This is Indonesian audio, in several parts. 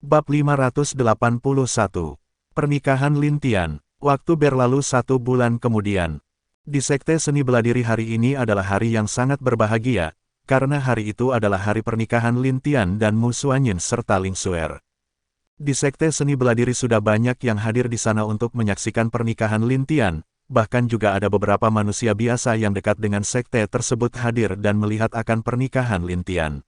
Bab 581. Pernikahan Lintian. Waktu berlalu 1 bulan kemudian. Di Sekte Seni Beladiri hari ini adalah hari yang sangat berbahagia, karena hari itu adalah hari pernikahan Lintian dan Mu Xuanyin serta Ling Xuer. Di Sekte Seni Beladiri sudah banyak yang hadir di sana untuk menyaksikan pernikahan Lintian, bahkan juga ada beberapa manusia biasa yang dekat dengan sekte tersebut hadir dan melihat akan pernikahan Lintian.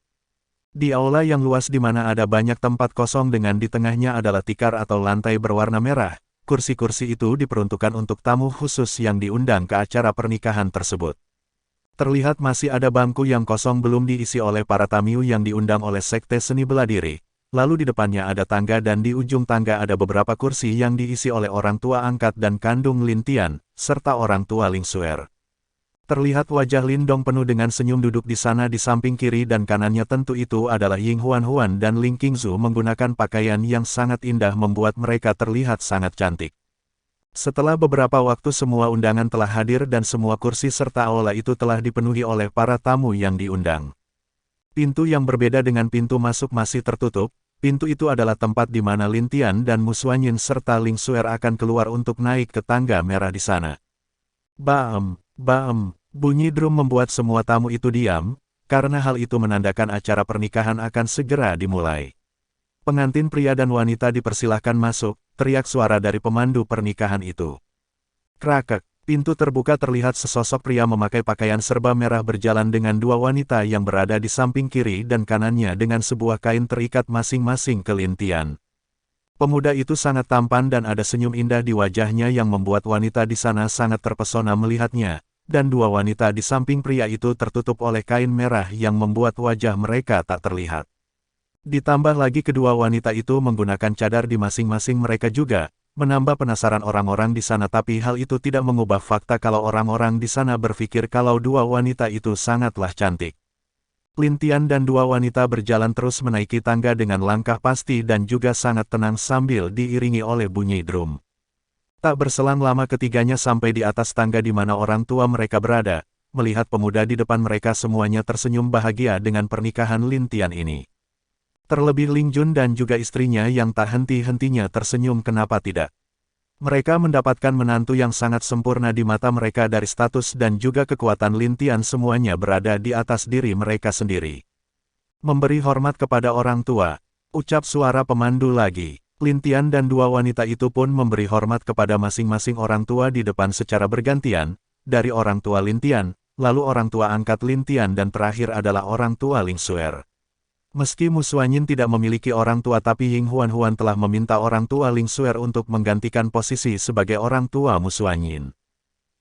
Di aula yang luas di mana ada banyak tempat kosong dengan di tengahnya adalah tikar atau lantai berwarna merah, kursi-kursi itu diperuntukkan untuk tamu khusus yang diundang ke acara pernikahan tersebut. Terlihat masih ada bangku yang kosong belum diisi oleh para tamu yang diundang oleh Sekte Seni Beladiri, lalu di depannya ada tangga dan di ujung tangga ada beberapa kursi yang diisi oleh orang tua angkat dan kandung Lintian, serta orang tua Ling Xuer. Terlihat wajah Lindong penuh dengan senyum duduk di sana di samping kiri dan kanannya tentu itu adalah Ying Huan dan Ling Qingzu menggunakan pakaian yang sangat indah membuat mereka terlihat sangat cantik. Setelah beberapa waktu semua undangan telah hadir dan semua kursi serta aula itu telah dipenuhi oleh para tamu yang diundang. Pintu yang berbeda dengan pintu masuk masih tertutup, pintu itu adalah tempat di mana Lintian dan Mu Xuanyin serta Ling Xuer akan keluar untuk naik ke tangga merah di sana. Baem. Bunyi drum membuat semua tamu itu diam, karena hal itu menandakan acara pernikahan akan segera dimulai. Pengantin pria dan wanita dipersilahkan masuk, teriak suara dari pemandu pernikahan itu. Krakek, pintu terbuka terlihat sesosok pria memakai pakaian serba merah berjalan dengan dua wanita yang berada di samping kiri dan kanannya dengan sebuah kain terikat masing-masing ke Lintian. Pemuda itu sangat tampan dan ada senyum indah di wajahnya yang membuat wanita di sana sangat terpesona melihatnya, dan dua wanita di samping pria itu tertutup oleh kain merah yang membuat wajah mereka tak terlihat. Ditambah lagi kedua wanita itu menggunakan cadar di masing-masing mereka juga, menambah penasaran orang-orang di sana tapi hal itu tidak mengubah fakta kalau orang-orang di sana berpikir kalau dua wanita itu sangatlah cantik. Lintian dan dua wanita berjalan terus menaiki tangga dengan langkah pasti dan juga sangat tenang sambil diiringi oleh bunyi drum. Tak berselang lama ketiganya sampai di atas tangga di mana orang tua mereka berada, melihat pemuda di depan mereka semuanya tersenyum bahagia dengan pernikahan Lintian ini. Terlebih Ling Jun dan juga istrinya yang tak henti-hentinya tersenyum kenapa tidak. Mereka mendapatkan menantu yang sangat sempurna di mata mereka dari status dan juga kekuatan Lintian semuanya berada di atas diri mereka sendiri. Memberi hormat kepada orang tua, ucap suara pemandu lagi. Lintian dan dua wanita itu pun memberi hormat kepada masing-masing orang tua di depan secara bergantian, dari orang tua Lintian, lalu orang tua angkat Lintian dan terakhir adalah orang tua Ling Xuer. Meski Mu Xuanyin tidak memiliki orang tua tapi Ying Huan telah meminta orang tua Ling Xuer untuk menggantikan posisi sebagai orang tua Mu Xuanyin.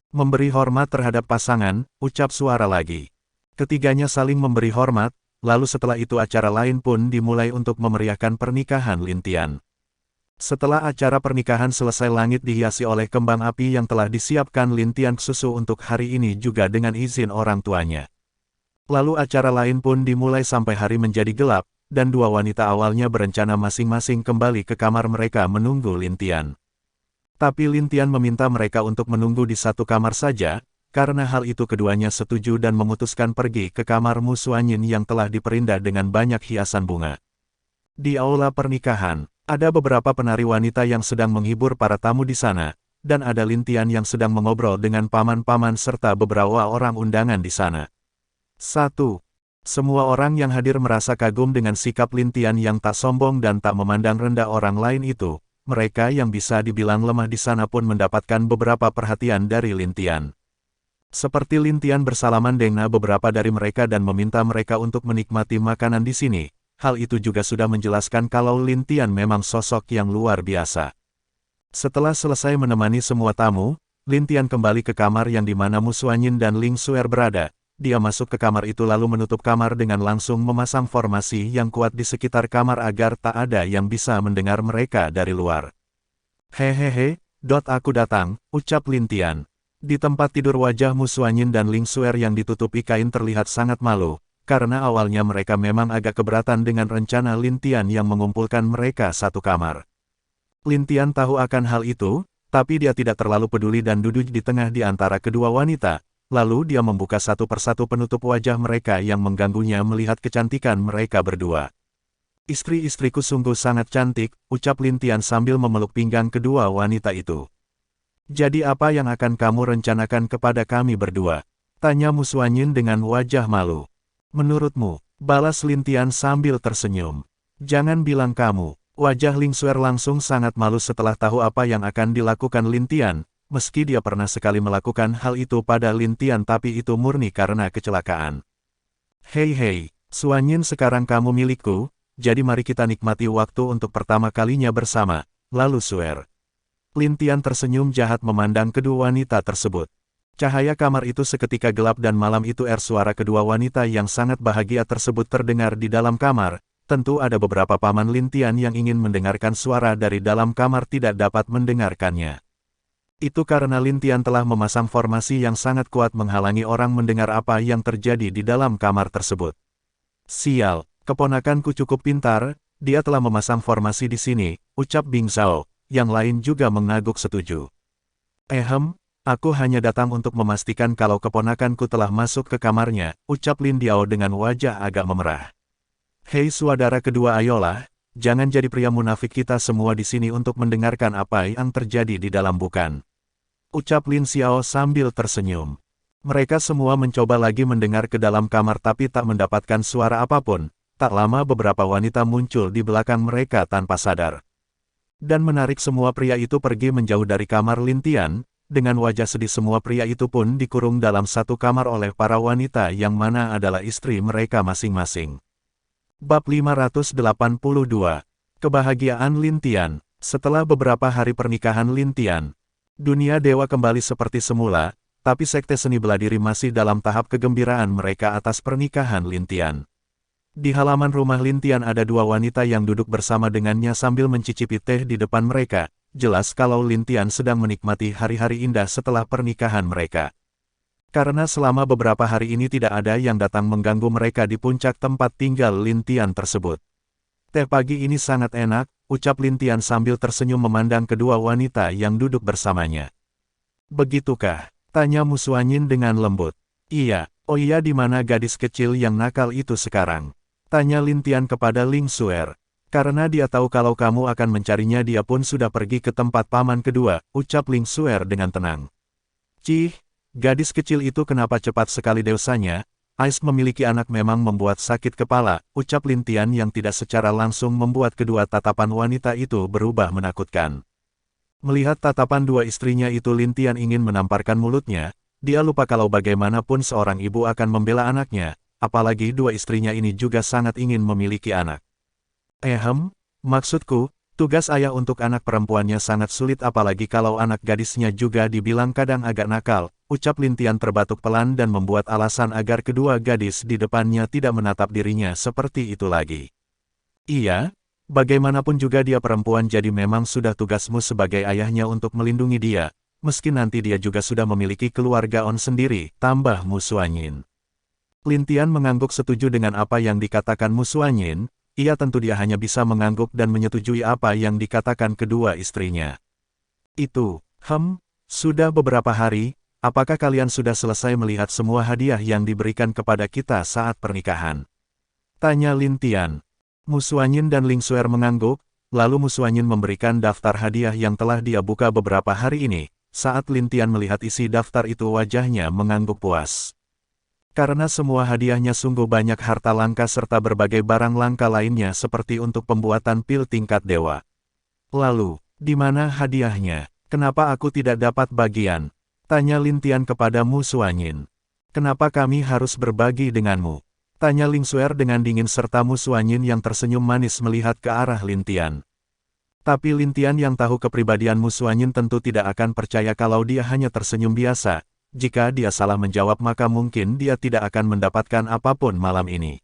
Memberi hormat terhadap pasangan, ucap suara lagi. Ketiganya saling memberi hormat, lalu setelah itu acara lain pun dimulai untuk memeriahkan pernikahan Lintian. Setelah acara pernikahan selesai langit dihiasi oleh kembang api yang telah disiapkan Lintian Xusu untuk hari ini juga dengan izin orang tuanya. Lalu acara lain pun dimulai sampai hari menjadi gelap, dan dua wanita awalnya berencana masing-masing kembali ke kamar mereka menunggu Lintian. Tapi Lintian meminta mereka untuk menunggu di satu kamar saja, karena hal itu keduanya setuju dan memutuskan pergi ke kamar Mu Xuanyin yang telah diperindah dengan banyak hiasan bunga. Di aula pernikahan, ada beberapa penari wanita yang sedang menghibur para tamu di sana, dan ada Lintian yang sedang mengobrol dengan paman-paman serta beberapa orang undangan di sana. 1. Semua orang yang hadir merasa kagum dengan sikap Lintian yang tak sombong dan tak memandang rendah orang lain itu. Mereka yang bisa dibilang lemah di sana pun mendapatkan beberapa perhatian dari Lintian. Seperti Lintian bersalaman dengan beberapa dari mereka dan meminta mereka untuk menikmati makanan di sini. Hal itu juga sudah menjelaskan kalau Lintian memang sosok yang luar biasa. Setelah selesai menemani semua tamu, Lintian kembali ke kamar yang di mana Mu Xuanyin dan Ling Xuer berada. Dia masuk ke kamar itu lalu menutup kamar dengan langsung memasang formasi yang kuat di sekitar kamar agar tak ada yang bisa mendengar mereka dari luar. Hehehe, aku datang, ucap Lintian. Di tempat tidur wajah Mu Xuanyin dan Ling Xuer yang ditutupi kain terlihat sangat malu, karena awalnya mereka memang agak keberatan dengan rencana Lintian yang mengumpulkan mereka satu kamar. Lintian tahu akan hal itu, tapi dia tidak terlalu peduli dan duduk di tengah di antara kedua wanita. Lalu dia membuka satu persatu penutup wajah mereka yang mengganggunya melihat kecantikan mereka berdua. Istri-istriku sungguh sangat cantik, ucap Lintian sambil memeluk pinggang kedua wanita itu. Jadi apa yang akan kamu rencanakan kepada kami berdua? Tanya Mu Xuanyin dengan wajah malu. Menurutmu, balas Lintian sambil tersenyum. Jangan bilang kamu. Wajah Ling Xuer langsung sangat malu setelah tahu apa yang akan dilakukan Lintian, meski dia pernah sekali melakukan hal itu pada Lintian tapi itu murni karena kecelakaan. Hei, Xuanyin sekarang kamu milikku. Jadi mari kita nikmati waktu untuk pertama kalinya bersama, lalu Xuer. Lintian tersenyum jahat memandang kedua wanita tersebut. Cahaya kamar itu seketika gelap dan malam itu suara kedua wanita yang sangat bahagia tersebut terdengar di dalam kamar. Tentu ada beberapa paman Lintian yang ingin mendengarkan suara dari dalam kamar tidak dapat mendengarkannya. Itu karena Lintian telah memasang formasi yang sangat kuat menghalangi orang mendengar apa yang terjadi di dalam kamar tersebut. Sial. Keponakanku cukup pintar, dia telah memasang formasi di sini, ucap Bing Zhao, yang lain juga mengangguk setuju. Aku hanya datang untuk memastikan kalau keponakanku telah masuk ke kamarnya, ucap Lin Diao dengan wajah agak memerah. Hei saudara kedua ayolah, jangan jadi pria munafik kita semua di sini untuk mendengarkan apa yang terjadi di dalam bukan. Ucap Lin Xiao sambil tersenyum. Mereka semua mencoba lagi mendengar ke dalam kamar tapi tak mendapatkan suara apapun. Tak lama beberapa wanita muncul di belakang mereka tanpa sadar. Dan menarik semua pria itu pergi menjauh dari kamar Lintian, dengan wajah sedih semua pria itu pun dikurung dalam satu kamar oleh para wanita yang mana adalah istri mereka masing-masing. Bab 582. Kebahagiaan Lintian. Setelah beberapa hari pernikahan Lintian, dunia dewa kembali seperti semula, tapi sekte seni bela diri masih dalam tahap kegembiraan mereka atas pernikahan Lintian. Di halaman rumah Lintian ada dua wanita yang duduk bersama dengannya sambil mencicipi teh di depan mereka. Jelas kalau Lintian sedang menikmati hari-hari indah setelah pernikahan mereka. Karena selama beberapa hari ini tidak ada yang datang mengganggu mereka di puncak tempat tinggal Lintian tersebut. Teh pagi ini sangat enak, ucap Lintian sambil tersenyum memandang kedua wanita yang duduk bersamanya. Begitukah? Tanya Mu Xuanyin dengan lembut. Iya, oh iya di mana gadis kecil yang nakal itu sekarang? Tanya Lintian kepada Ling Xuer. Karena dia tahu kalau kamu akan mencarinya dia pun sudah pergi ke tempat paman kedua, ucap Ling Xuer dengan tenang. Cih, gadis kecil itu kenapa cepat sekali dewasanya? Ais memiliki anak memang membuat sakit kepala, ucap Lintian yang tidak secara langsung membuat kedua tatapan wanita itu berubah menakutkan. Melihat tatapan dua istrinya itu Lintian ingin menamparkan mulutnya, dia lupa kalau bagaimanapun seorang ibu akan membela anaknya. Apalagi dua istrinya ini juga sangat ingin memiliki anak. Maksudku, tugas ayah untuk anak perempuannya sangat sulit apalagi kalau anak gadisnya juga dibilang kadang agak nakal, ucap Lintian terbatuk pelan dan membuat alasan agar kedua gadis di depannya tidak menatap dirinya seperti itu lagi. Iya, bagaimanapun juga dia perempuan jadi memang sudah tugasmu sebagai ayahnya untuk melindungi dia, meski nanti dia juga sudah memiliki keluarga sendiri, tambah Mu Xuanyin. Lintian mengangguk setuju dengan apa yang dikatakan Mu Xuanyin, ia tentu dia hanya bisa mengangguk dan menyetujui apa yang dikatakan kedua istrinya. Sudah beberapa hari, apakah kalian sudah selesai melihat semua hadiah yang diberikan kepada kita saat pernikahan? Tanya Lintian. Mu Xuanyin dan Ling Xuer mengangguk, lalu Mu Xuanyin memberikan daftar hadiah yang telah dia buka beberapa hari ini. Saat Lintian melihat isi daftar itu wajahnya mengangguk puas. Karena semua hadiahnya sungguh banyak harta langka serta berbagai barang langka lainnya seperti untuk pembuatan pil tingkat dewa. Lalu, di mana hadiahnya? Kenapa aku tidak dapat bagian? Tanya Lintian kepada Mu Xuanyin. Kenapa kami harus berbagi denganmu? Tanya Ling Xuer dengan dingin serta Mu Xuanyin yang tersenyum manis melihat ke arah Lintian. Tapi Lintian yang tahu kepribadian Mu Xuanyin tentu tidak akan percaya kalau dia hanya tersenyum biasa. Jika dia salah menjawab maka mungkin dia tidak akan mendapatkan apapun malam ini.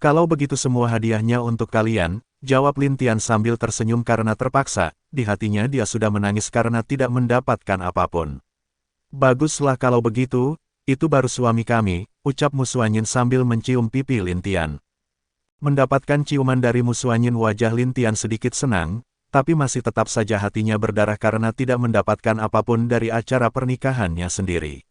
Kalau begitu semua hadiahnya untuk kalian, jawab Lintian sambil tersenyum karena terpaksa, di hatinya dia sudah menangis karena tidak mendapatkan apapun. Baguslah kalau begitu, itu baru suami kami, ucap Mu Xuanyin sambil mencium pipi Lintian. Mendapatkan ciuman dari Mu Xuanyin wajah Lintian sedikit senang, tapi masih tetap saja hatinya berdarah karena tidak mendapatkan apapun dari acara pernikahannya sendiri.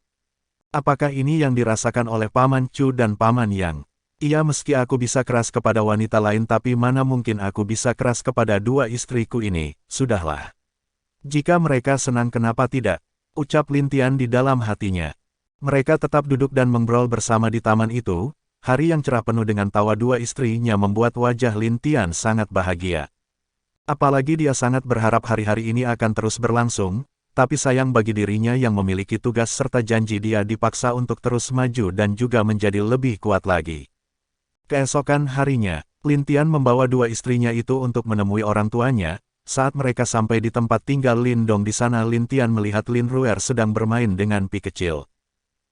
Apakah ini yang dirasakan oleh Paman Chu dan Paman Yang? Iya, meski aku bisa keras kepada wanita lain tapi mana mungkin aku bisa keras kepada dua istriku ini, sudahlah. Jika mereka senang kenapa tidak? Ucap Lin Tian di dalam hatinya. Mereka tetap duduk dan mengobrol bersama di taman itu. Hari yang cerah penuh dengan tawa dua istrinya membuat wajah Lin Tian sangat bahagia. Apalagi dia sangat berharap hari-hari ini akan terus berlangsung, tapi sayang bagi dirinya yang memiliki tugas serta janji dia dipaksa untuk terus maju dan juga menjadi lebih kuat lagi. Keesokan harinya, Lin Tian membawa dua istrinya itu untuk menemui orang tuanya. Saat mereka sampai di tempat tinggal Lin Dong di sana, Lin Tian melihat Lin Ruer sedang bermain dengan Pi kecil.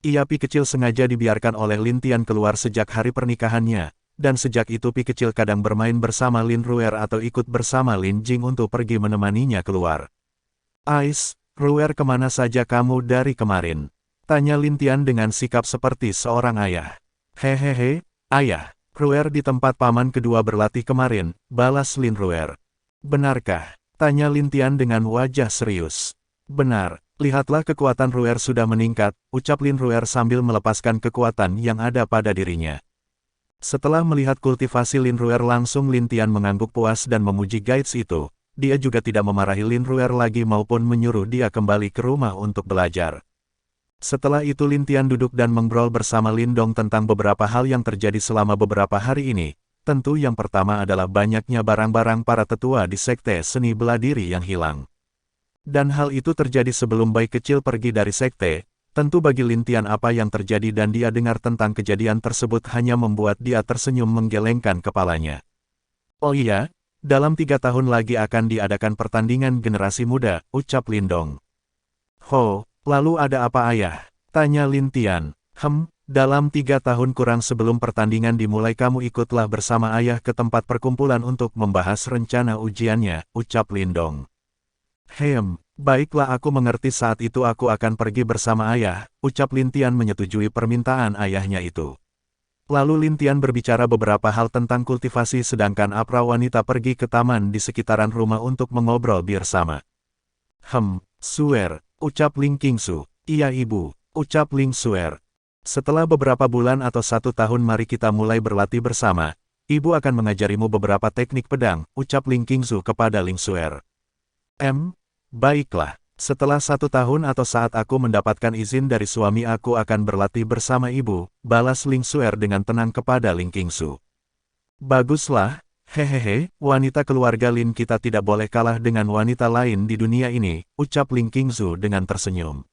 Pi kecil sengaja dibiarkan oleh Lin Tian keluar sejak hari pernikahannya. Dan sejak itu Pi kecil kadang bermain bersama Lin Ruer atau ikut bersama Lin Jing untuk pergi menemaninya keluar. "Ais, Ruer, kemana saja kamu dari kemarin?" tanya Lin Tian dengan sikap seperti seorang ayah. "Hehehe, ayah, Ruer di tempat paman kedua berlatih kemarin," balas Lin Ruer. "Benarkah?" tanya Lin Tian dengan wajah serius. "Benar, lihatlah kekuatan Ruer sudah meningkat," ucap Lin Ruer sambil melepaskan kekuatan yang ada pada dirinya. Setelah melihat kultivasi Lin Ruer langsung Lin Tian mengangguk puas dan memuji guides itu. Dia juga tidak memarahi Lin Ruer lagi maupun menyuruh dia kembali ke rumah untuk belajar. Setelah itu Lin Tian duduk dan mengobrol bersama Lin Dong tentang beberapa hal yang terjadi selama beberapa hari ini. Tentu yang pertama adalah banyaknya barang-barang para tetua di sekte seni bela diri yang hilang. Dan hal itu terjadi sebelum bayi kecil pergi dari sekte. Tentu bagi Lin Tian apa yang terjadi dan dia dengar tentang kejadian tersebut hanya membuat dia tersenyum menggelengkan kepalanya. "Oh iya, dalam 3 tahun lagi akan diadakan pertandingan generasi muda," ucap Lin Dong. "Ho, lalu ada apa ayah?" tanya Lin Tian. Dalam 3 tahun kurang sebelum pertandingan dimulai kamu ikutlah bersama ayah ke tempat perkumpulan untuk membahas rencana ujiannya," ucap Lin Dong. Baiklah, aku mengerti, saat itu aku akan pergi bersama ayah," ucap Lin Tian menyetujui permintaan ayahnya itu. Lalu Lin Tian berbicara beberapa hal tentang kultivasi sedangkan para wanita pergi ke taman di sekitaran rumah untuk mengobrol bersama. Suer, ucap Ling Qingsu. "Iya ibu," ucap Ling Suer. "Setelah beberapa bulan atau 1 tahun mari kita mulai berlatih bersama. Ibu akan mengajarimu beberapa teknik pedang," ucap Ling Qingsu kepada Ling Suer. Baiklah, setelah 1 tahun atau saat aku mendapatkan izin dari suami aku akan berlatih bersama ibu, balas Ling Suer dengan tenang kepada Ling Qingsu. "Baguslah, hehehe, wanita keluarga Lin kita tidak boleh kalah dengan wanita lain di dunia ini," ucap Ling Qingsu dengan tersenyum.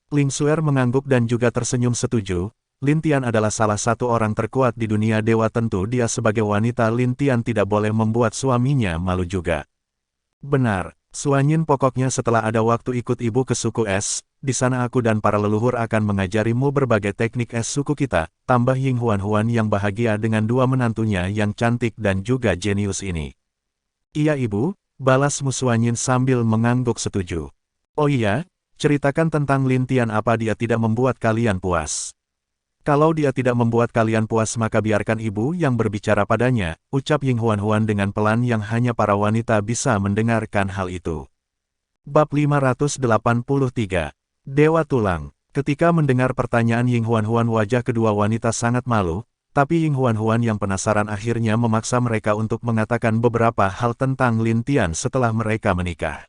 Ling Suer mengangguk dan juga tersenyum setuju. Lin Tian adalah salah satu orang terkuat di dunia dewa, tentu dia sebagai wanita Lin Tian tidak boleh membuat suaminya malu juga. "Benar, Suanyin, pokoknya setelah ada waktu ikut ibu ke suku es, di sana aku dan para leluhur akan mengajarimu berbagai teknik es suku kita," tambah Ying Huan yang bahagia dengan dua menantunya yang cantik dan juga jenius ini. "Iya ibu," balas Suanyin sambil mengangguk setuju. "Oh iya, ceritakan tentang Lin Tian, apa dia tidak membuat kalian puas?" "Kalau dia tidak membuat kalian puas maka biarkan ibu yang berbicara padanya," ucap Ying Huan dengan pelan yang hanya para wanita bisa mendengarkan hal itu. Bab 583. Dewa Tulang. Ketika mendengar pertanyaan Ying Huan wajah kedua wanita sangat malu, tapi Ying Huan yang penasaran akhirnya memaksa mereka untuk mengatakan beberapa hal tentang Lin Tian setelah mereka menikah.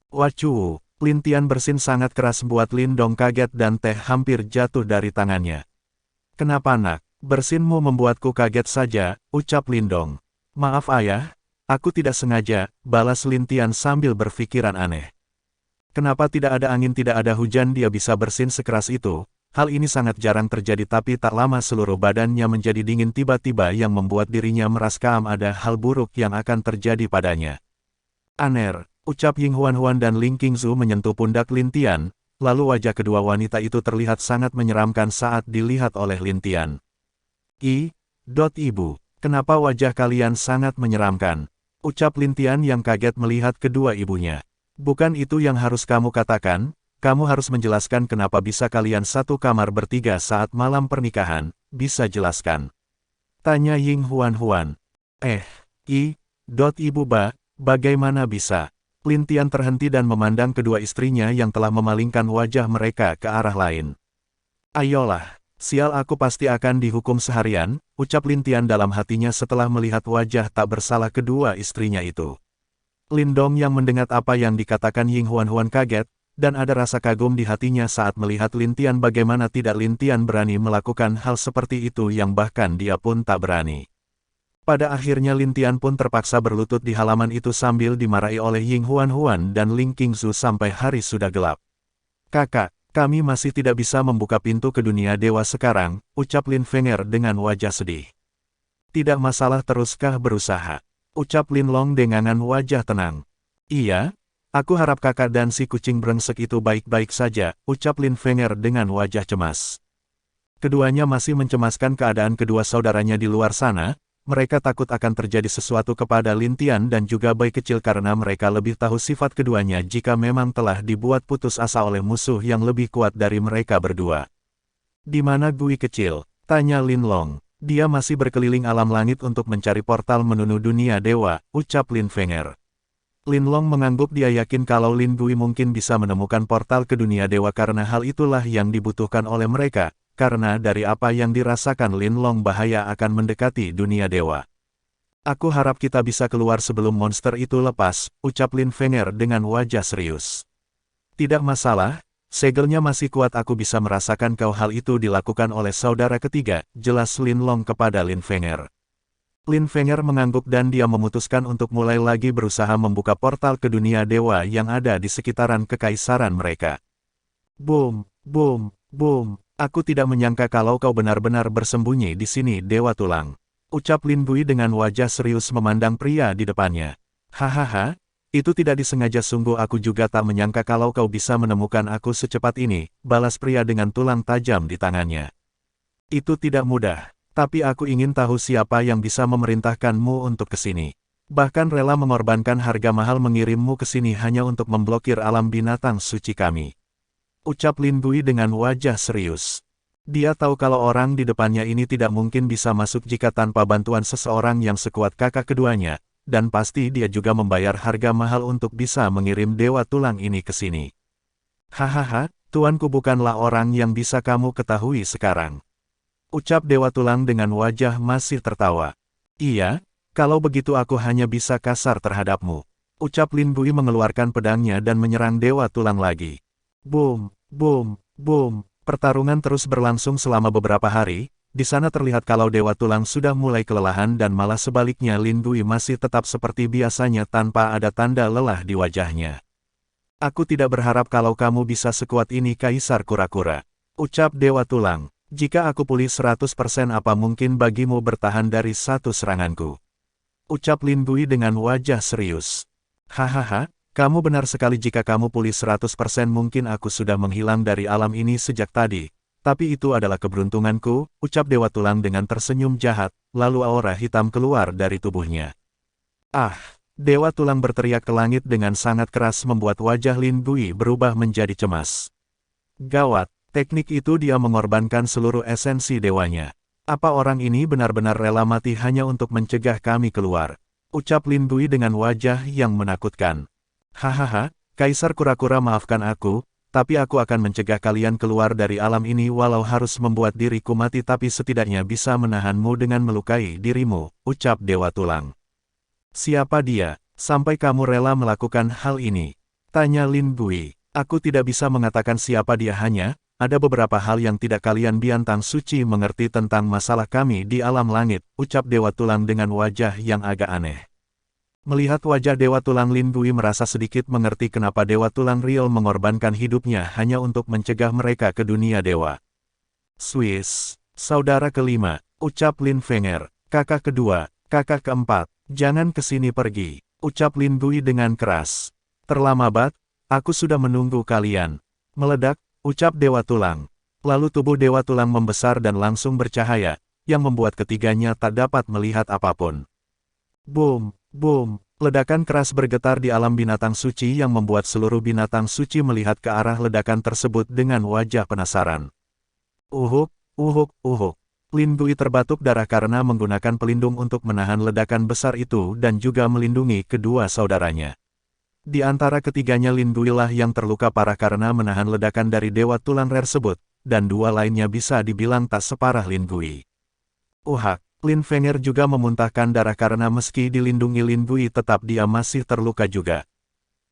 Wacu, Lin Tian bersin sangat keras buat Lin Dong kaget dan teh hampir jatuh dari tangannya. "Kenapa nak, bersinmu membuatku kaget saja," ucap Lin Dong. "Maaf ayah, aku tidak sengaja," balas Lin Tian sambil berpikiran aneh. Kenapa tidak ada angin tidak ada hujan dia bisa bersin sekeras itu? Hal ini sangat jarang terjadi, tapi tak lama seluruh badannya menjadi dingin tiba-tiba yang membuat dirinya merasa ada hal buruk yang akan terjadi padanya. "Aner," ucap Ying Huan dan Ling Qingsu menyentuh pundak Lin Tian. Lalu wajah kedua wanita itu terlihat sangat menyeramkan saat dilihat oleh Lin Tian. Ibu, kenapa wajah kalian sangat menyeramkan?" ucap Lin Tian yang kaget melihat kedua ibunya. "Bukan itu yang harus kamu katakan, kamu harus menjelaskan kenapa bisa kalian satu kamar bertiga saat malam pernikahan, bisa jelaskan?" tanya Ying Huan. Ibu bagaimana bisa?" Lin Tian terhenti dan memandang kedua istrinya yang telah memalingkan wajah mereka ke arah lain. "Ayolah, Sial, aku pasti akan dihukum seharian, ucap Lin Tian dalam hatinya setelah melihat wajah tak bersalah kedua istrinya itu. Lin Dong yang mendengar apa yang dikatakan Ying Huan kaget, dan ada rasa kagum di hatinya saat melihat Lin Tian bagaimana tidak Lin Tian berani melakukan hal seperti itu yang bahkan dia pun tak berani. Pada akhirnya Lin Tian pun terpaksa berlutut di halaman itu sambil dimarahi oleh Ying Huan dan Ling Qingzu sampai hari sudah gelap. Kakak, kami masih tidak bisa membuka pintu ke dunia dewa sekarang, ucap Lin Fenger dengan wajah sedih. Tidak masalah, teruskah berusaha, ucap Lin Long dengan wajah tenang. Iya, aku harap kakak dan si kucing brengsek itu baik-baik saja, ucap Lin Fenger dengan wajah cemas. Keduanya masih mencemaskan keadaan kedua saudaranya di luar sana. Mereka takut akan terjadi sesuatu kepada Lin Tian dan juga bayi kecil karena mereka lebih tahu sifat keduanya jika memang telah dibuat putus asa oleh musuh yang lebih kuat dari mereka berdua. Di mana Gui kecil? Tanya Lin Long. Dia masih berkeliling alam langit untuk mencari portal menuju dunia dewa, ucap Lin Fenger. Lin Long mengangguk, dia yakin kalau Lin Gui mungkin bisa menemukan portal ke dunia dewa karena hal itulah yang dibutuhkan oleh mereka. Karena dari apa yang dirasakan Lin Long bahaya akan mendekati dunia dewa. Aku harap kita bisa keluar sebelum monster itu lepas, ucap Lin Fenger dengan wajah serius. Tidak masalah, segelnya masih kuat, aku bisa merasakan kalau hal itu dilakukan oleh saudara ketiga, jelas Lin Long kepada Lin Fenger. Lin Fenger mengangguk dan dia memutuskan untuk mulai lagi berusaha membuka portal ke dunia dewa yang ada di sekitaran kekaisaran mereka. Boom, boom, boom. Aku tidak menyangka kalau kau benar-benar bersembunyi di sini, Dewa Tulang. Ucap Lin Gui dengan wajah serius memandang pria di depannya. Hahaha, itu tidak disengaja, sungguh aku juga tak menyangka kalau kau bisa menemukan aku secepat ini, balas pria dengan tulang tajam di tangannya. Itu tidak mudah, tapi aku ingin tahu siapa yang bisa memerintahkanmu untuk ke sini. Bahkan rela mengorbankan harga mahal mengirimmu ke sini hanya untuk memblokir alam binatang suci kami. Ucap Lin Gui dengan wajah serius. Dia tahu kalau orang di depannya ini tidak mungkin bisa masuk jika tanpa bantuan seseorang yang sekuat kakak keduanya, dan pasti dia juga membayar harga mahal untuk bisa mengirim Dewa Tulang ini ke sini. Hahaha, tuanku bukanlah orang yang bisa kamu ketahui sekarang. Ucap Dewa Tulang dengan wajah masih tertawa. Iya, kalau begitu aku hanya bisa kasar terhadapmu. Ucap Lin Gui mengeluarkan pedangnya dan menyerang Dewa Tulang lagi. Boom, boom, boom. Pertarungan terus berlangsung selama beberapa hari. Di sana terlihat kalau Dewa Tulang sudah mulai kelelahan dan malah sebaliknya Lin Gui masih tetap seperti biasanya tanpa ada tanda lelah di wajahnya. Aku tidak berharap kalau kamu bisa sekuat ini, Kaisar Kura-Kura. Ucap Dewa Tulang. Jika aku pulih 100% apa mungkin bagimu bertahan dari satu seranganku? Ucap Lin Gui dengan wajah serius. Hahaha. Kamu benar sekali, jika kamu pulih 100% mungkin aku sudah menghilang dari alam ini sejak tadi. Tapi itu adalah keberuntunganku, ucap Dewa Tulang dengan tersenyum jahat, lalu aura hitam keluar dari tubuhnya. Ah! Dewa Tulang berteriak ke langit dengan sangat keras membuat wajah Lin Gui berubah menjadi cemas. Gawat, teknik itu dia mengorbankan seluruh esensi dewanya. Apa orang ini benar-benar rela mati hanya untuk mencegah kami keluar? Ucap Lin Gui dengan wajah yang menakutkan. Hahaha, Kaisar Kura-Kura, maafkan aku, tapi aku akan mencegah kalian keluar dari alam ini walau harus membuat diriku mati, tapi setidaknya bisa menahanmu dengan melukai dirimu, ucap Dewa Tulang. Siapa dia, sampai kamu rela melakukan hal ini? Tanya Lin Gui. Aku tidak bisa mengatakan siapa dia, hanya ada beberapa hal yang tidak kalian bintang suci mengerti tentang masalah kami di alam langit, ucap Dewa Tulang dengan wajah yang agak aneh. Melihat wajah Dewa Tulang, Lin Gui merasa sedikit mengerti kenapa Dewa Tulang real mengorbankan hidupnya hanya untuk mencegah mereka ke dunia dewa. Swiss, saudara kelima, ucap Lin Fenger, kakak kedua, kakak keempat, jangan kesini pergi, ucap Lin Gui dengan keras. Terlambat, aku sudah menunggu kalian. Meledak, ucap Dewa Tulang. Lalu tubuh Dewa Tulang membesar dan langsung bercahaya, yang membuat ketiganya tak dapat melihat apapun. Boom! Boom! Ledakan keras bergetar di alam binatang suci yang membuat seluruh binatang suci melihat ke arah ledakan tersebut dengan wajah penasaran. Uhuk, uhuk, uhuk. Lin Gui terbatuk darah karena menggunakan pelindung untuk menahan ledakan besar itu dan juga melindungi kedua saudaranya. Di antara ketiganya Lin Gui lah yang terluka parah karena menahan ledakan dari Dewa Tulang tersebut, dan dua lainnya bisa dibilang tak separah Lin Gui. Uhak, Lin Feng'er juga memuntahkan darah karena meski dilindungi Lin Gui tetap dia masih terluka juga.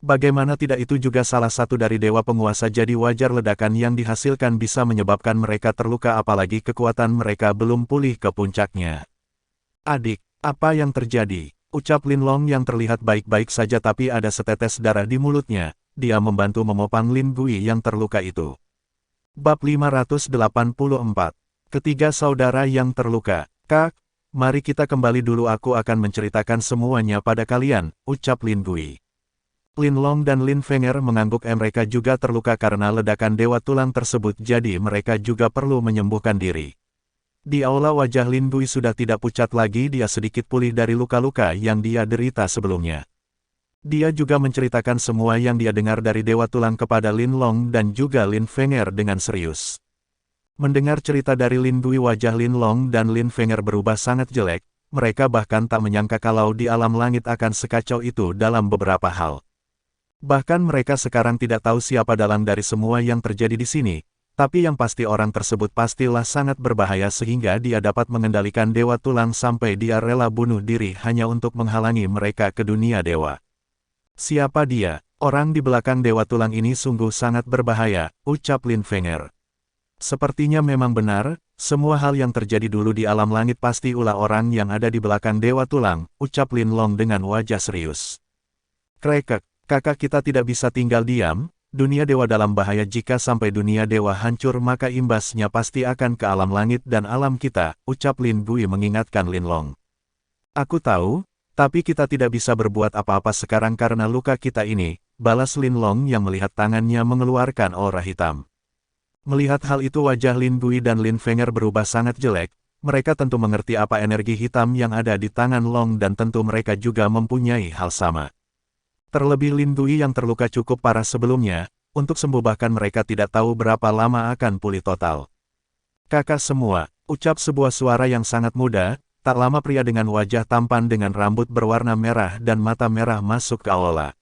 Bagaimana tidak, itu juga salah satu dari dewa penguasa, jadi wajar ledakan yang dihasilkan bisa menyebabkan mereka terluka apalagi kekuatan mereka belum pulih ke puncaknya. Adik, apa yang terjadi? Ucap Lin Long yang terlihat baik-baik saja tapi ada setetes darah di mulutnya. Dia membantu memopang Lin Gui yang terluka itu. Bab 584. Ketiga saudara yang terluka. Kak, mari kita kembali dulu, aku akan menceritakan semuanya pada kalian, ucap Lin Gui. Lin Long dan Lin Feng'er mengangguk. Mereka juga terluka karena ledakan dewa tulang tersebut, jadi mereka juga perlu menyembuhkan diri. Di aula wajah Lin Gui sudah tidak pucat lagi, dia sedikit pulih dari luka-luka yang dia derita sebelumnya. Dia juga menceritakan semua yang dia dengar dari dewa tulang kepada Lin Long dan juga Lin Feng'er dengan serius. Mendengar cerita dari Lin Gui, wajah Lin Long dan Lin Feng'er berubah sangat jelek, mereka bahkan tak menyangka kalau di alam langit akan sekacau itu dalam beberapa hal. Bahkan mereka sekarang tidak tahu siapa dalang dari semua yang terjadi di sini, tapi yang pasti orang tersebut pastilah sangat berbahaya sehingga dia dapat mengendalikan dewa tulang sampai dia rela bunuh diri hanya untuk menghalangi mereka ke dunia dewa. Siapa dia? Orang di belakang dewa tulang ini sungguh sangat berbahaya, ucap Lin Feng'er. Sepertinya memang benar, semua hal yang terjadi dulu di alam langit pasti ulah orang yang ada di belakang dewa tulang, ucap Lin Long dengan wajah serius. Krekek. Kakak, kita tidak bisa tinggal diam, dunia dewa dalam bahaya. Jika sampai dunia dewa hancur maka imbasnya pasti akan ke alam langit dan alam kita, ucap Lin Gui mengingatkan Lin Long. Aku tahu, tapi kita tidak bisa berbuat apa-apa sekarang karena luka kita ini, balas Lin Long yang melihat tangannya mengeluarkan aura hitam. Melihat hal itu wajah Lin Gui dan Lin Feng'er berubah sangat jelek, mereka tentu mengerti apa energi hitam yang ada di tangan Long dan tentu mereka juga mempunyai hal sama. Terlebih Lin Gui yang terluka cukup parah sebelumnya, untuk sembuh bahkan mereka tidak tahu berapa lama akan pulih total. Kakak semua, ucap sebuah suara yang sangat muda, tak lama pria dengan wajah tampan dengan rambut berwarna merah dan mata merah masuk ke aula.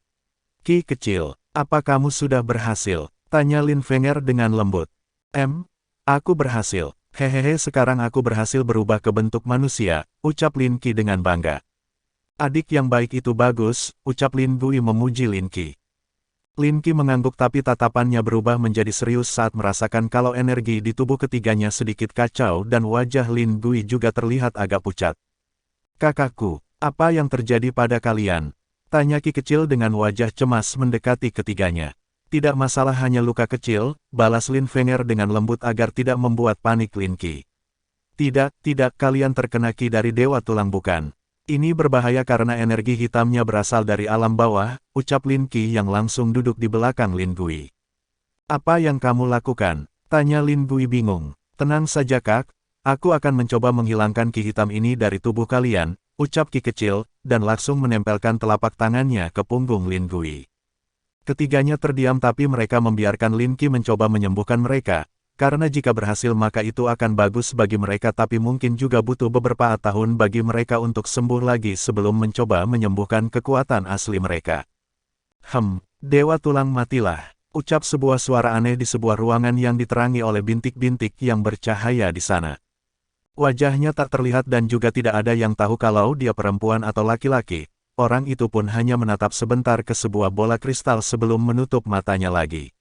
Ki kecil, apa kamu sudah berhasil? Tanya Lin Feng'er dengan lembut. Aku berhasil. Hehehe, sekarang aku berhasil berubah ke bentuk manusia, ucap Lin Qi dengan bangga. Adik yang baik itu bagus, ucap Lin Gui memuji Lin Qi. Lin Qi mengangguk tapi tatapannya berubah menjadi serius saat merasakan kalau energi di tubuh ketiganya sedikit kacau dan wajah Lin Gui juga terlihat agak pucat. Kakakku, apa yang terjadi pada kalian? Tanya Qi kecil dengan wajah cemas mendekati ketiganya. Tidak masalah, hanya luka kecil, balas Lin Feng'er dengan lembut agar tidak membuat panik Lin Qi. Tidak, kalian terkena Qi dari dewa tulang bukan? Ini berbahaya karena energi hitamnya berasal dari alam bawah, ucap Lin Qi yang langsung duduk di belakang Lin Gui. Apa yang kamu lakukan? Tanya Lin Gui bingung. Tenang saja kak, aku akan mencoba menghilangkan Qi hitam ini dari tubuh kalian, ucap Qi kecil, dan langsung menempelkan telapak tangannya ke punggung Lin Gui. Ketiganya terdiam tapi mereka membiarkan Lin Qi mencoba menyembuhkan mereka. Karena jika berhasil maka itu akan bagus bagi mereka tapi mungkin juga butuh beberapa tahun bagi mereka untuk sembuh lagi sebelum mencoba menyembuhkan kekuatan asli mereka. Dewa tulang matilah, ucap sebuah suara aneh di sebuah ruangan yang diterangi oleh bintik-bintik yang bercahaya di sana. Wajahnya tak terlihat dan juga tidak ada yang tahu kalau dia perempuan atau laki-laki. Orang itu pun hanya menatap sebentar ke sebuah bola kristal sebelum menutup matanya lagi.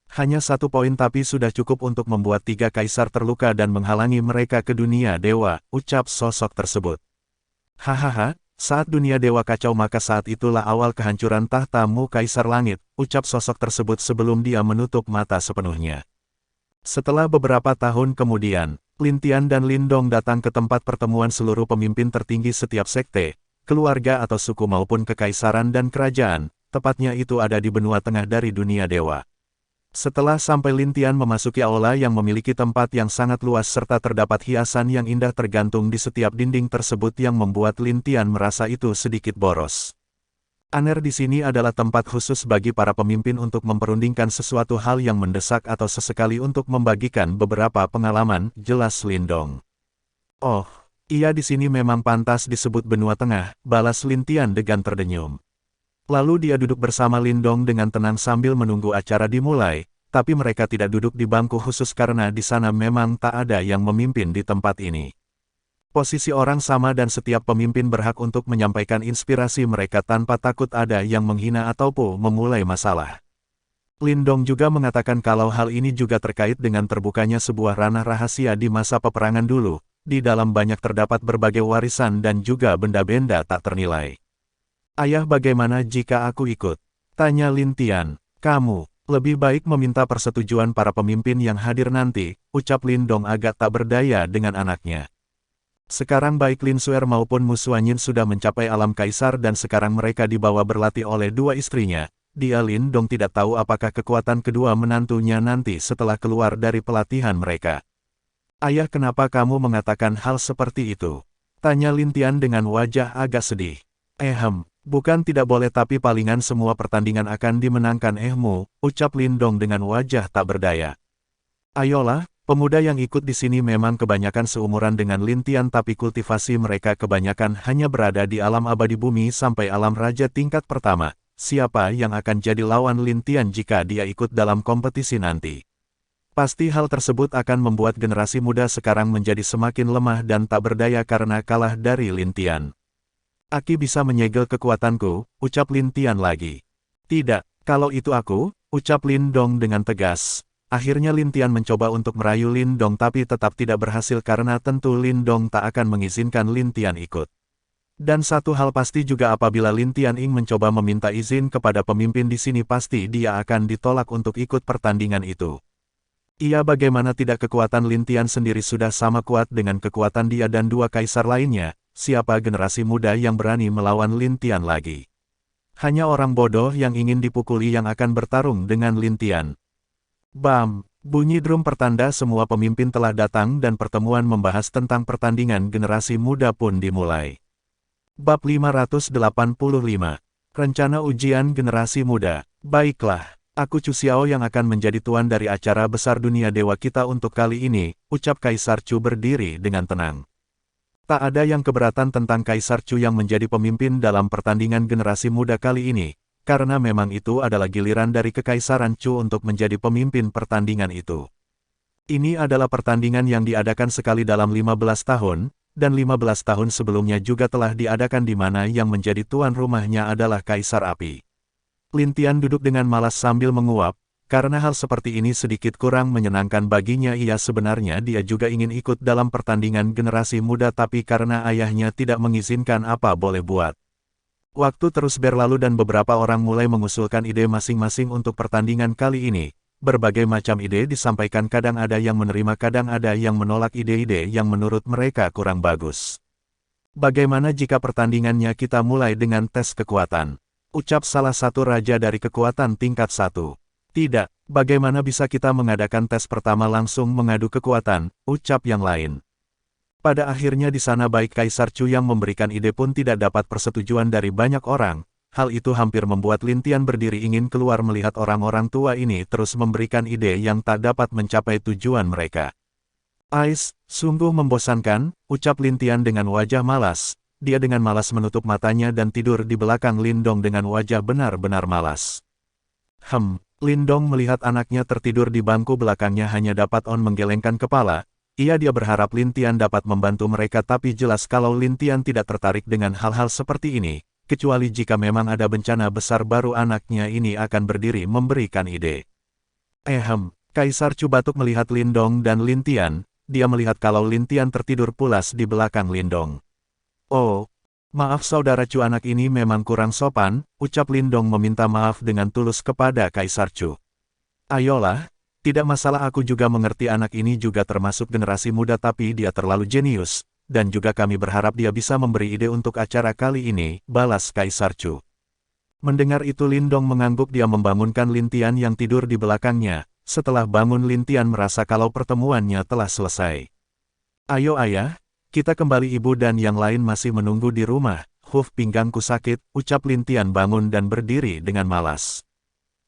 Hanya 1 poin tapi sudah cukup untuk membuat 3 kaisar terluka dan menghalangi mereka ke dunia dewa, ucap sosok tersebut. Hahaha, saat dunia dewa kacau maka saat itulah awal kehancuran tahtamu kaisar langit, ucap sosok tersebut sebelum dia menutup mata sepenuhnya. Setelah beberapa tahun kemudian, Lin Tian dan Lin Dong datang ke tempat pertemuan seluruh pemimpin tertinggi setiap sekte, keluarga atau suku maupun kekaisaran dan kerajaan, tepatnya itu ada di benua tengah dari dunia dewa. Setelah sampai Lin Tian memasuki aula yang memiliki tempat yang sangat luas serta terdapat hiasan yang indah tergantung di setiap dinding tersebut yang membuat Lin Tian merasa itu sedikit boros. Aner di sini adalah tempat khusus bagi para pemimpin untuk memperundingkan sesuatu hal yang mendesak atau sesekali untuk membagikan beberapa pengalaman, jelas Lin Dong. Oh, iya di sini memang pantas disebut benua tengah, balas Lin Tian dengan terdenyum. Lalu dia duduk bersama Lin Dong dengan tenang sambil menunggu acara dimulai. tapi mereka tidak duduk di bangku khusus karena di sana memang tak ada yang memimpin di tempat ini. Posisi orang sama dan setiap pemimpin berhak untuk menyampaikan inspirasi mereka tanpa takut ada yang menghina ataupun memulai masalah. Lindong juga mengatakan kalau hal ini juga terkait dengan terbukanya sebuah ranah rahasia di masa peperangan dulu. Di dalam banyak terdapat berbagai warisan dan juga benda-benda tak ternilai. Ayah, bagaimana jika aku ikut? Tanya Lin Tian. Kamu, lebih baik meminta persetujuan para pemimpin yang hadir nanti, ucap Lindong agak tak berdaya dengan anaknya. Sekarang baik Lin Suer maupun Mu Suanyin sudah mencapai alam kaisar dan sekarang mereka dibawa berlatih oleh dua istrinya. Dia Lindong tidak tahu apakah kekuatan kedua menantunya nanti setelah keluar dari pelatihan mereka. Ayah, kenapa kamu mengatakan hal seperti itu? Tanya Lin Tian dengan wajah agak sedih. Bukan tidak boleh tapi palingan semua pertandingan akan dimenangkan Mu, ucap Lindong dengan wajah tak berdaya. Ayolah, pemuda yang ikut di sini memang kebanyakan seumuran dengan Lin Tian tapi kultivasi mereka kebanyakan hanya berada di alam abadi bumi sampai alam raja tingkat pertama. Siapa yang akan jadi lawan Lin Tian jika dia ikut dalam kompetisi nanti? Pasti hal tersebut akan membuat generasi muda sekarang menjadi semakin lemah dan tak berdaya karena kalah dari Lin Tian. Aki bisa menyegel kekuatanku, ucap Lin Tian lagi. Tidak, kalau itu aku, ucap Lindong dengan tegas. Akhirnya Lin Tian mencoba untuk merayu Lindong tapi tetap tidak berhasil karena tentu Lindong tak akan mengizinkan Lin Tian ikut. Dan satu hal pasti juga apabila Lin Tian ingin mencoba meminta izin kepada pemimpin di sini pasti dia akan ditolak untuk ikut pertandingan itu. Iya, bagaimana tidak, kekuatan Lin Tian sendiri sudah sama kuat dengan kekuatan dia dan dua kaisar lainnya, siapa generasi muda yang berani melawan Lin Tian lagi? Hanya orang bodoh yang ingin dipukuli yang akan bertarung dengan Lin Tian. Bam! Bunyi drum pertanda semua pemimpin telah datang dan pertemuan membahas tentang pertandingan generasi muda pun dimulai. Bab 585. Rencana ujian generasi muda. Baiklah. Aku Chu Xiao yang akan menjadi tuan dari acara besar dunia dewa kita untuk kali ini, ucap Kaisar Chu berdiri dengan tenang. Tak ada yang keberatan tentang Kaisar Chu yang menjadi pemimpin dalam pertandingan generasi muda kali ini, karena memang itu adalah giliran dari Kekaisaran Chu untuk menjadi pemimpin pertandingan itu. Ini adalah pertandingan yang diadakan sekali dalam 15 tahun, dan 15 tahun sebelumnya juga telah diadakan di mana yang menjadi tuan rumahnya adalah Kaisar Api. Lin Tian duduk dengan malas sambil menguap, karena hal seperti ini sedikit kurang menyenangkan baginya. Ia sebenarnya dia juga ingin ikut dalam pertandingan generasi muda tapi karena ayahnya tidak mengizinkan apa boleh buat. Waktu terus berlalu dan beberapa orang mulai mengusulkan ide masing-masing untuk pertandingan kali ini. Berbagai macam ide disampaikan, kadang ada yang menerima kadang ada yang menolak ide-ide yang menurut mereka kurang bagus. Bagaimana jika pertandingannya kita mulai dengan tes kekuatan? Ucap salah satu raja dari kekuatan tingkat 1. Tidak, bagaimana bisa kita mengadakan tes pertama langsung mengadu kekuatan, ucap yang lain. Pada akhirnya di sana baik Kaisar Chu yang memberikan ide pun tidak dapat persetujuan dari banyak orang. Hal itu hampir membuat Lin Tian berdiri ingin keluar melihat orang-orang tua ini terus memberikan ide yang tak dapat mencapai tujuan mereka. Ais, sungguh membosankan, ucap Lin Tian dengan wajah malas. Dia dengan malas menutup matanya dan tidur di belakang Lindong dengan wajah benar-benar malas. Lindong melihat anaknya tertidur di bangku belakangnya hanya dapat menggelengkan kepala. Dia berharap Lin Tian dapat membantu mereka tapi jelas kalau Lin Tian tidak tertarik dengan hal-hal seperti ini, kecuali jika memang ada bencana besar baru anaknya ini akan berdiri memberikan ide. Kaisar Chu batuk melihat Lindong dan Lin Tian. Dia melihat kalau Lin Tian tertidur pulas di belakang Lindong. Oh, maaf saudara Chu, anak ini memang kurang sopan, ucap Lindong meminta maaf dengan tulus kepada Kaisar Chu. Ayolah, tidak masalah, aku juga mengerti anak ini juga termasuk generasi muda tapi dia terlalu jenius, dan juga kami berharap dia bisa memberi ide untuk acara kali ini, balas Kaisar Chu. Mendengar itu Lindong mengangguk, dia membangunkan Lin Tian yang tidur di belakangnya. Setelah bangun Lin Tian merasa kalau pertemuannya telah selesai. Ayo ayah. Kita kembali, ibu dan yang lain masih menunggu di rumah. Pinggangku sakit, ucap Lin Tian bangun dan berdiri dengan malas.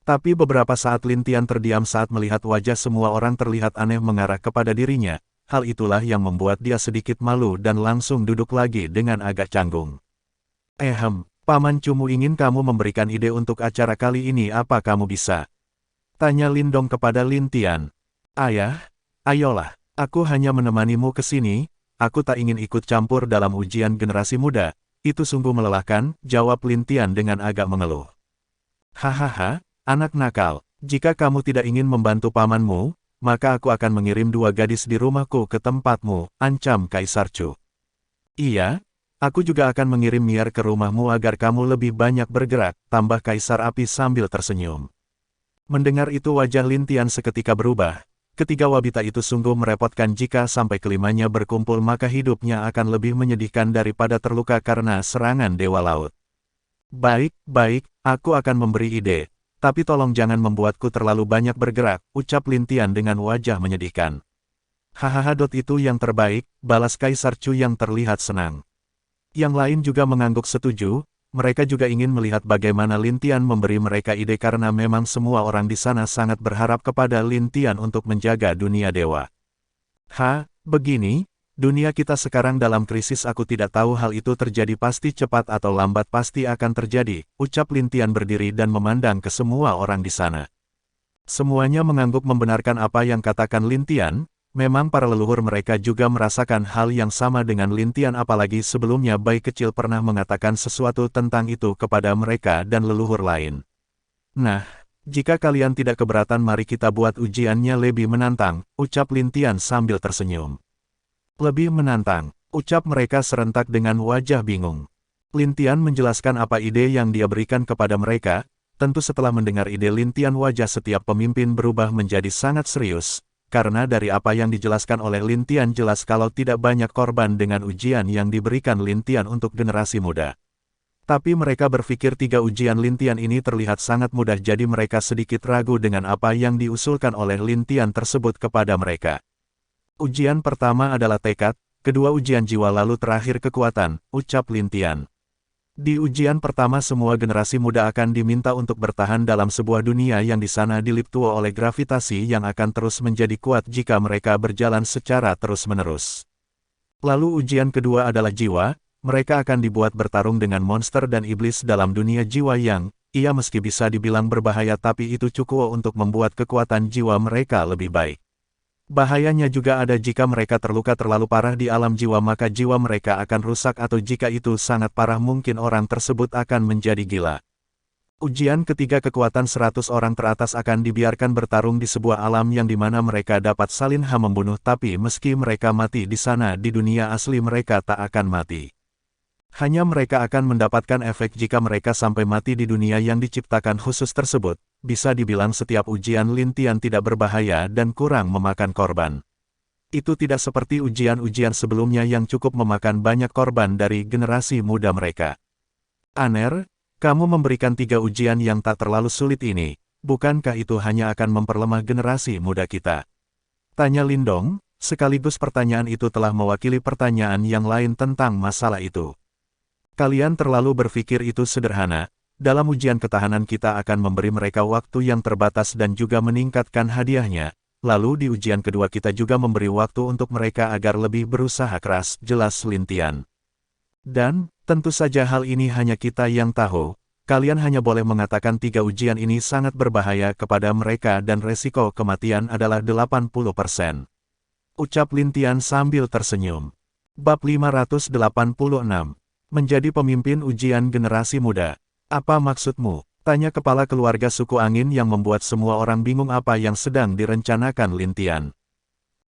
Tapi beberapa saat Lin Tian terdiam saat melihat wajah semua orang terlihat aneh mengarah kepada dirinya. Hal itulah yang membuat dia sedikit malu dan langsung duduk lagi dengan agak canggung. Paman Cumu ingin kamu memberikan ide untuk acara kali ini, apa kamu bisa? Tanya Lindong kepada Lin Tian. Ayah, ayolah, aku hanya menemanimu ke sini, aku tak ingin ikut campur dalam ujian generasi muda. Itu sungguh melelahkan, jawab Lin Tian dengan agak mengeluh. Hahaha, anak nakal, jika kamu tidak ingin membantu pamanmu, maka aku akan mengirim 2 gadis di rumahku ke tempatmu, ancam Kaisar Chu. Iya, aku juga akan mengirim Mier ke rumahmu agar kamu lebih banyak bergerak, tambah Kaisar Api sambil tersenyum. Mendengar itu wajah Lin Tian seketika berubah. Ketiga wanita itu sungguh merepotkan jika sampai kelimanya berkumpul maka hidupnya akan lebih menyedihkan daripada terluka karena serangan Dewa Laut. Baik, aku akan memberi ide. Tapi tolong jangan membuatku terlalu banyak bergerak, ucap Lin Tian dengan wajah menyedihkan. Hahaha. Itu yang terbaik, balas Kaisar Chu yang terlihat senang. Yang lain juga mengangguk setuju. Mereka juga ingin melihat bagaimana Lin Tian memberi mereka ide karena memang semua orang di sana sangat berharap kepada Lin Tian untuk menjaga dunia dewa. Begini, dunia kita sekarang dalam krisis aku tidak tahu hal itu terjadi pasti cepat atau lambat pasti akan terjadi, ucap Lin Tian berdiri dan memandang ke semua orang di sana. Semuanya mengangguk membenarkan apa yang katakan Lin Tian. Memang para leluhur mereka juga merasakan hal yang sama dengan Lin Tian apalagi sebelumnya bayi kecil pernah mengatakan sesuatu tentang itu kepada mereka dan leluhur lain. Nah, jika kalian tidak keberatan mari kita buat ujiannya lebih menantang, ucap Lin Tian sambil tersenyum. Lebih menantang, ucap mereka serentak dengan wajah bingung. Lin Tian menjelaskan apa ide yang dia berikan kepada mereka, tentu setelah mendengar ide Lin Tian wajah setiap pemimpin berubah menjadi sangat serius. Karena dari apa yang dijelaskan oleh Lin Tian jelas kalau tidak banyak korban dengan ujian yang diberikan Lin Tian untuk generasi muda. Tapi mereka berpikir 3 ujian Lin Tian ini terlihat sangat mudah jadi mereka sedikit ragu dengan apa yang diusulkan oleh Lin Tian tersebut kepada mereka. Ujian pertama adalah tekad, kedua ujian jiwa lalu terakhir kekuatan, ucap Lin Tian. Di ujian pertama semua generasi muda akan diminta untuk bertahan dalam sebuah dunia yang di sana diliptua oleh gravitasi yang akan terus menjadi kuat jika mereka berjalan secara terus-menerus. Lalu ujian kedua adalah jiwa, mereka akan dibuat bertarung dengan monster dan iblis dalam dunia jiwa yang, ia meski bisa dibilang berbahaya tapi itu cukup untuk membuat kekuatan jiwa mereka lebih baik. Bahayanya juga ada jika mereka terluka terlalu parah di alam jiwa maka jiwa mereka akan rusak atau jika itu sangat parah mungkin orang tersebut akan menjadi gila. Ujian ketiga kekuatan 100 orang teratas akan dibiarkan bertarung di sebuah alam yang dimana mereka dapat saling membunuh tapi meski mereka mati di sana di dunia asli mereka tak akan mati. Hanya mereka akan mendapatkan efek jika mereka sampai mati di dunia yang diciptakan khusus tersebut. Bisa dibilang setiap ujian Lin Tian tidak berbahaya dan kurang memakan korban. Itu tidak seperti ujian-ujian sebelumnya yang cukup memakan banyak korban dari generasi muda mereka. Aner, kamu memberikan 3 ujian yang tak terlalu sulit ini, bukankah itu hanya akan memperlemah generasi muda kita? Tanya Lindong, sekaligus pertanyaan itu telah mewakili pertanyaan yang lain tentang masalah itu. Kalian terlalu berpikir itu sederhana, dalam ujian ketahanan kita akan memberi mereka waktu yang terbatas dan juga meningkatkan hadiahnya, lalu di ujian kedua kita juga memberi waktu untuk mereka agar lebih berusaha keras, jelas Lin Tian. Dan, tentu saja hal ini hanya kita yang tahu, kalian hanya boleh mengatakan 3 ujian ini sangat berbahaya kepada mereka dan resiko kematian adalah 80%. Ucap Lin Tian sambil tersenyum. Bab 586. Menjadi pemimpin ujian generasi muda. Apa maksudmu? Tanya kepala keluarga suku angin yang membuat semua orang bingung apa yang sedang direncanakan Lin Tian.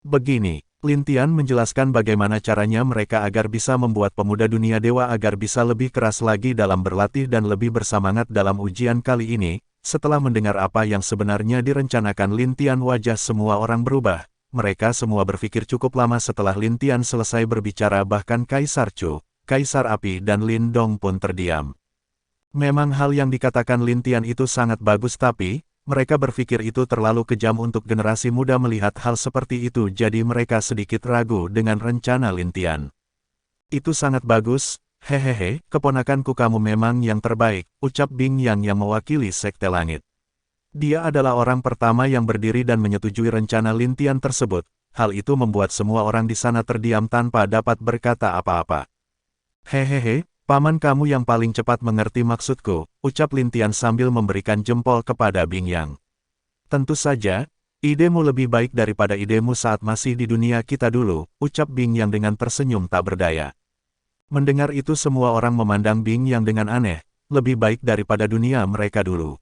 Begini, Lin Tian menjelaskan bagaimana caranya mereka agar bisa membuat pemuda dunia dewa agar bisa lebih keras lagi dalam berlatih dan lebih bersemangat dalam ujian kali ini. Setelah mendengar apa yang sebenarnya direncanakan Lin Tian wajah semua orang berubah. Mereka semua berpikir cukup lama setelah Lin Tian selesai berbicara bahkan Kaisar Chu, Kaisar Api dan Lin Dong pun terdiam. Memang hal yang dikatakan Lin Tian itu sangat bagus tapi, mereka berpikir itu terlalu kejam untuk generasi muda melihat hal seperti itu jadi mereka sedikit ragu dengan rencana Lin Tian. Itu sangat bagus, hehehe, keponakanku kamu memang yang terbaik, ucap Bing Yang mewakili Sekte Langit. Dia adalah orang pertama yang berdiri dan menyetujui rencana Lin Tian tersebut, hal itu membuat semua orang di sana terdiam tanpa dapat berkata apa-apa. Hehehe, paman kamu yang paling cepat mengerti maksudku, ucap Lin Tian sambil memberikan jempol kepada Bing Yang. Tentu saja, idemu lebih baik daripada idemu saat masih di dunia kita dulu, ucap Bing Yang dengan tersenyum tak berdaya. Mendengar itu semua orang memandang Bing Yang dengan aneh, lebih baik daripada dunia mereka dulu.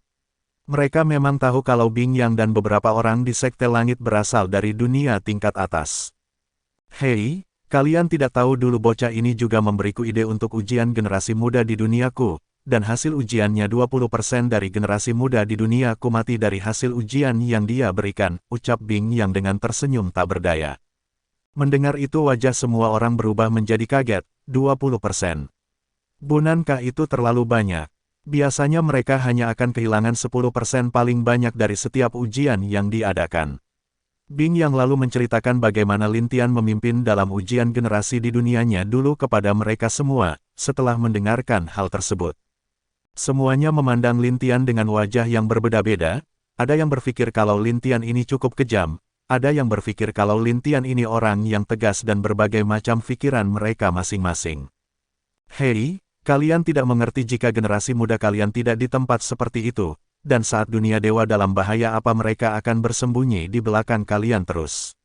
Mereka memang tahu kalau Bing Yang dan beberapa orang di Sekte Langit berasal dari dunia tingkat atas. Hei, kalian tidak tahu dulu bocah ini juga memberiku ide untuk ujian generasi muda di duniaku, dan hasil ujiannya 20% dari generasi muda di duniaku mati dari hasil ujian yang dia berikan, ucap Bing Yang dengan tersenyum tak berdaya. Mendengar itu wajah semua orang berubah menjadi kaget, 20%. Bukankah itu terlalu banyak? Biasanya mereka hanya akan kehilangan 10% paling banyak dari setiap ujian yang diadakan. Bing Yang lalu menceritakan bagaimana Lin Tian memimpin dalam ujian generasi di dunianya dulu kepada mereka semua, setelah mendengarkan hal tersebut. Semuanya memandang Lin Tian dengan wajah yang berbeda-beda, ada yang berpikir kalau Lin Tian ini cukup kejam, ada yang berpikir kalau Lin Tian ini orang yang tegas dan berbagai macam pikiran mereka masing-masing. Hei, kalian tidak mengerti jika generasi muda kalian tidak di tempat seperti itu, dan saat dunia dewa dalam bahaya apa mereka akan bersembunyi di belakang kalian terus?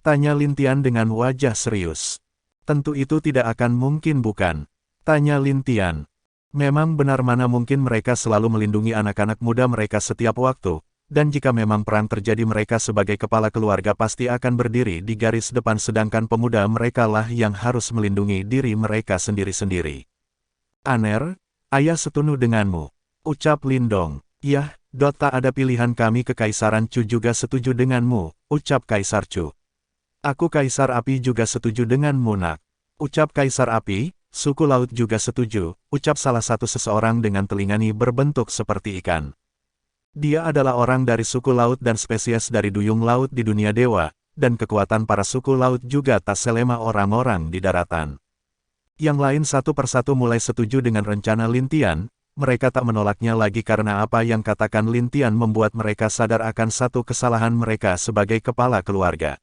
Tanya Lin Tian dengan wajah serius. Tentu itu tidak akan mungkin bukan? Tanya Lin Tian. Memang benar mana mungkin mereka selalu melindungi anak-anak muda mereka setiap waktu, dan jika memang perang terjadi mereka sebagai kepala keluarga pasti akan berdiri di garis depan sedangkan pemuda mereka lah yang harus melindungi diri mereka sendiri-sendiri. Aner, ayah setuju denganmu. Ucap Lindong. Yah, tak ada pilihan kami Kekaisaran Chu juga setuju denganmu, ucap Kaisar Chu. Aku Kaisar Api juga setuju denganmu nak. Ucap Kaisar Api, suku laut juga setuju, ucap salah satu seseorang dengan telingani berbentuk seperti ikan. Dia adalah orang dari suku laut dan spesies dari duyung laut di dunia dewa, dan kekuatan para suku laut juga tak selemah orang-orang di daratan. Yang lain satu persatu mulai setuju dengan rencana Lin Tian. Mereka tak menolaknya lagi karena apa yang katakan Lin Tian membuat mereka sadar akan satu kesalahan mereka sebagai kepala keluarga.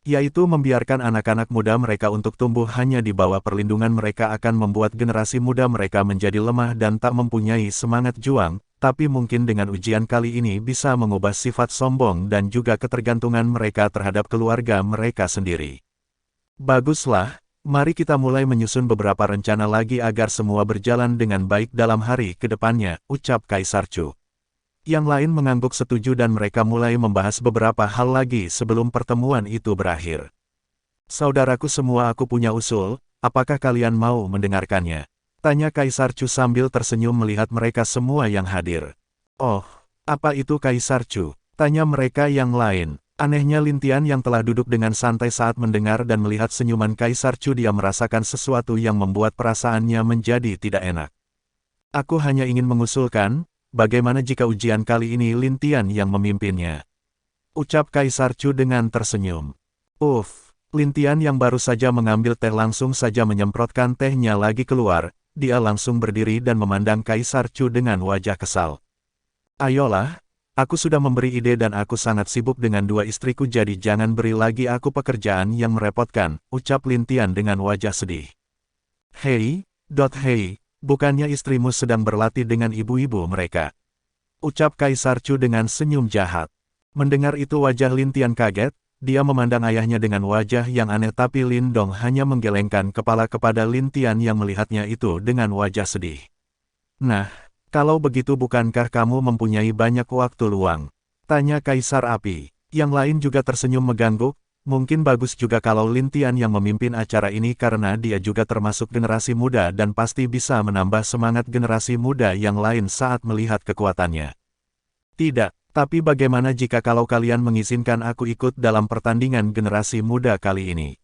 Yaitu membiarkan anak-anak muda mereka untuk tumbuh hanya di bawah perlindungan mereka akan membuat generasi muda mereka menjadi lemah dan tak mempunyai semangat juang, tapi mungkin dengan ujian kali ini bisa mengubah sifat sombong dan juga ketergantungan mereka terhadap keluarga mereka sendiri. Baguslah. Mari kita mulai menyusun beberapa rencana lagi agar semua berjalan dengan baik dalam hari ke depannya, ucap Kaisar Chu. Yang lain mengangguk setuju dan mereka mulai membahas beberapa hal lagi sebelum pertemuan itu berakhir. Saudaraku semua aku punya usul, apakah kalian mau mendengarkannya? Tanya Kaisar Chu sambil tersenyum melihat mereka semua yang hadir. Oh, apa itu Kaisar Chu? Tanya mereka yang lain. Anehnya Lin Tian yang telah duduk dengan santai saat mendengar dan melihat senyuman Kaisar Chu dia merasakan sesuatu yang membuat perasaannya menjadi tidak enak. Aku hanya ingin mengusulkan, bagaimana jika ujian kali ini Lin Tian yang memimpinnya? Ucap Kaisar Chu dengan tersenyum. Lin Tian yang baru saja mengambil teh langsung saja menyemprotkan tehnya lagi keluar, dia langsung berdiri dan memandang Kaisar Chu dengan wajah kesal. Ayolah. Aku sudah memberi ide dan aku sangat sibuk dengan dua istriku jadi jangan beri lagi aku pekerjaan yang merepotkan, ucap Lin Tian dengan wajah sedih. Hei, bukannya istrimu sedang berlatih dengan ibu-ibu mereka? Ucap Kaisar Chu dengan senyum jahat. Mendengar itu wajah Lin Tian kaget, dia memandang ayahnya dengan wajah yang aneh tapi Lin Dong hanya menggelengkan kepala kepada Lin Tian yang melihatnya itu dengan wajah sedih. Nah, kalau begitu bukankah kamu mempunyai banyak waktu luang? Tanya Kaisar Api. Yang lain juga tersenyum mengangguk, mungkin bagus juga kalau Lin Tian yang memimpin acara ini karena dia juga termasuk generasi muda dan pasti bisa menambah semangat generasi muda yang lain saat melihat kekuatannya. Tidak, tapi bagaimana jika kalau kalian mengizinkan aku ikut dalam pertandingan generasi muda kali ini?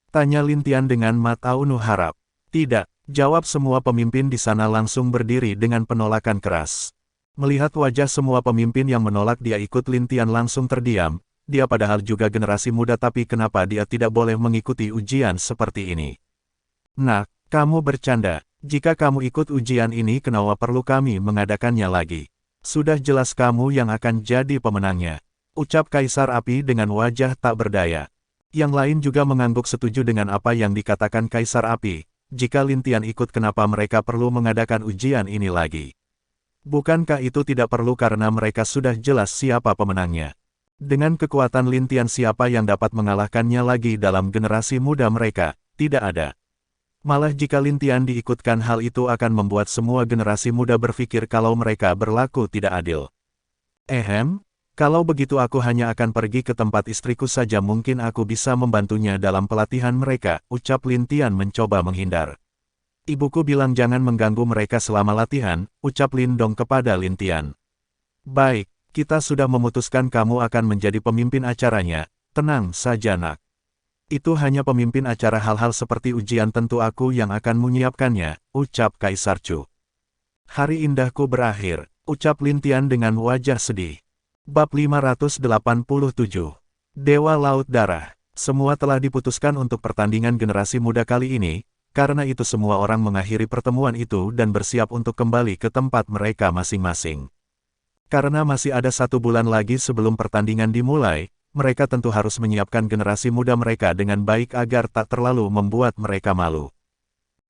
Tanya Lin Tian dengan mata penuh harap. Tidak. Jawab semua pemimpin di sana langsung berdiri dengan penolakan keras. Melihat wajah semua pemimpin yang menolak dia ikut Lin Tian langsung terdiam, dia padahal juga generasi muda tapi kenapa dia tidak boleh mengikuti ujian seperti ini? Nak, kamu bercanda, jika kamu ikut ujian ini kenapa perlu kami mengadakannya lagi? Sudah jelas kamu yang akan jadi pemenangnya. Ucap Kaisar Api dengan wajah tak berdaya. Yang lain juga mengangguk setuju dengan apa yang dikatakan Kaisar Api. Jika Lin Tian ikut kenapa mereka perlu mengadakan ujian ini lagi? Bukankah itu tidak perlu karena mereka sudah jelas siapa pemenangnya? Dengan kekuatan Lin Tian siapa yang dapat mengalahkannya lagi dalam generasi muda mereka? Tidak ada. Malah jika Lin Tian diikutkan hal itu akan membuat semua generasi muda berpikir kalau mereka berlaku tidak adil. Kalau begitu aku hanya akan pergi ke tempat istriku saja mungkin aku bisa membantunya dalam pelatihan mereka, ucap Lin Tian mencoba menghindar. Ibuku bilang jangan mengganggu mereka selama latihan, ucap Lin Dong kepada Lin Tian. Baik. Kita sudah memutuskan kamu akan menjadi pemimpin acaranya, tenang saja nak. Itu hanya pemimpin acara hal-hal seperti ujian tentu aku yang akan menyiapkannya, ucap Kaisar Chu. Hari indahku berakhir, ucap Lin Tian dengan wajah sedih. Bab 587. Dewa Laut Darah. Semua telah diputuskan untuk pertandingan generasi muda kali ini, karena itu semua orang mengakhiri pertemuan itu dan bersiap untuk kembali ke tempat mereka masing-masing. Karena masih ada 1 bulan lagi sebelum pertandingan dimulai, mereka tentu harus menyiapkan generasi muda mereka dengan baik agar tak terlalu membuat mereka malu.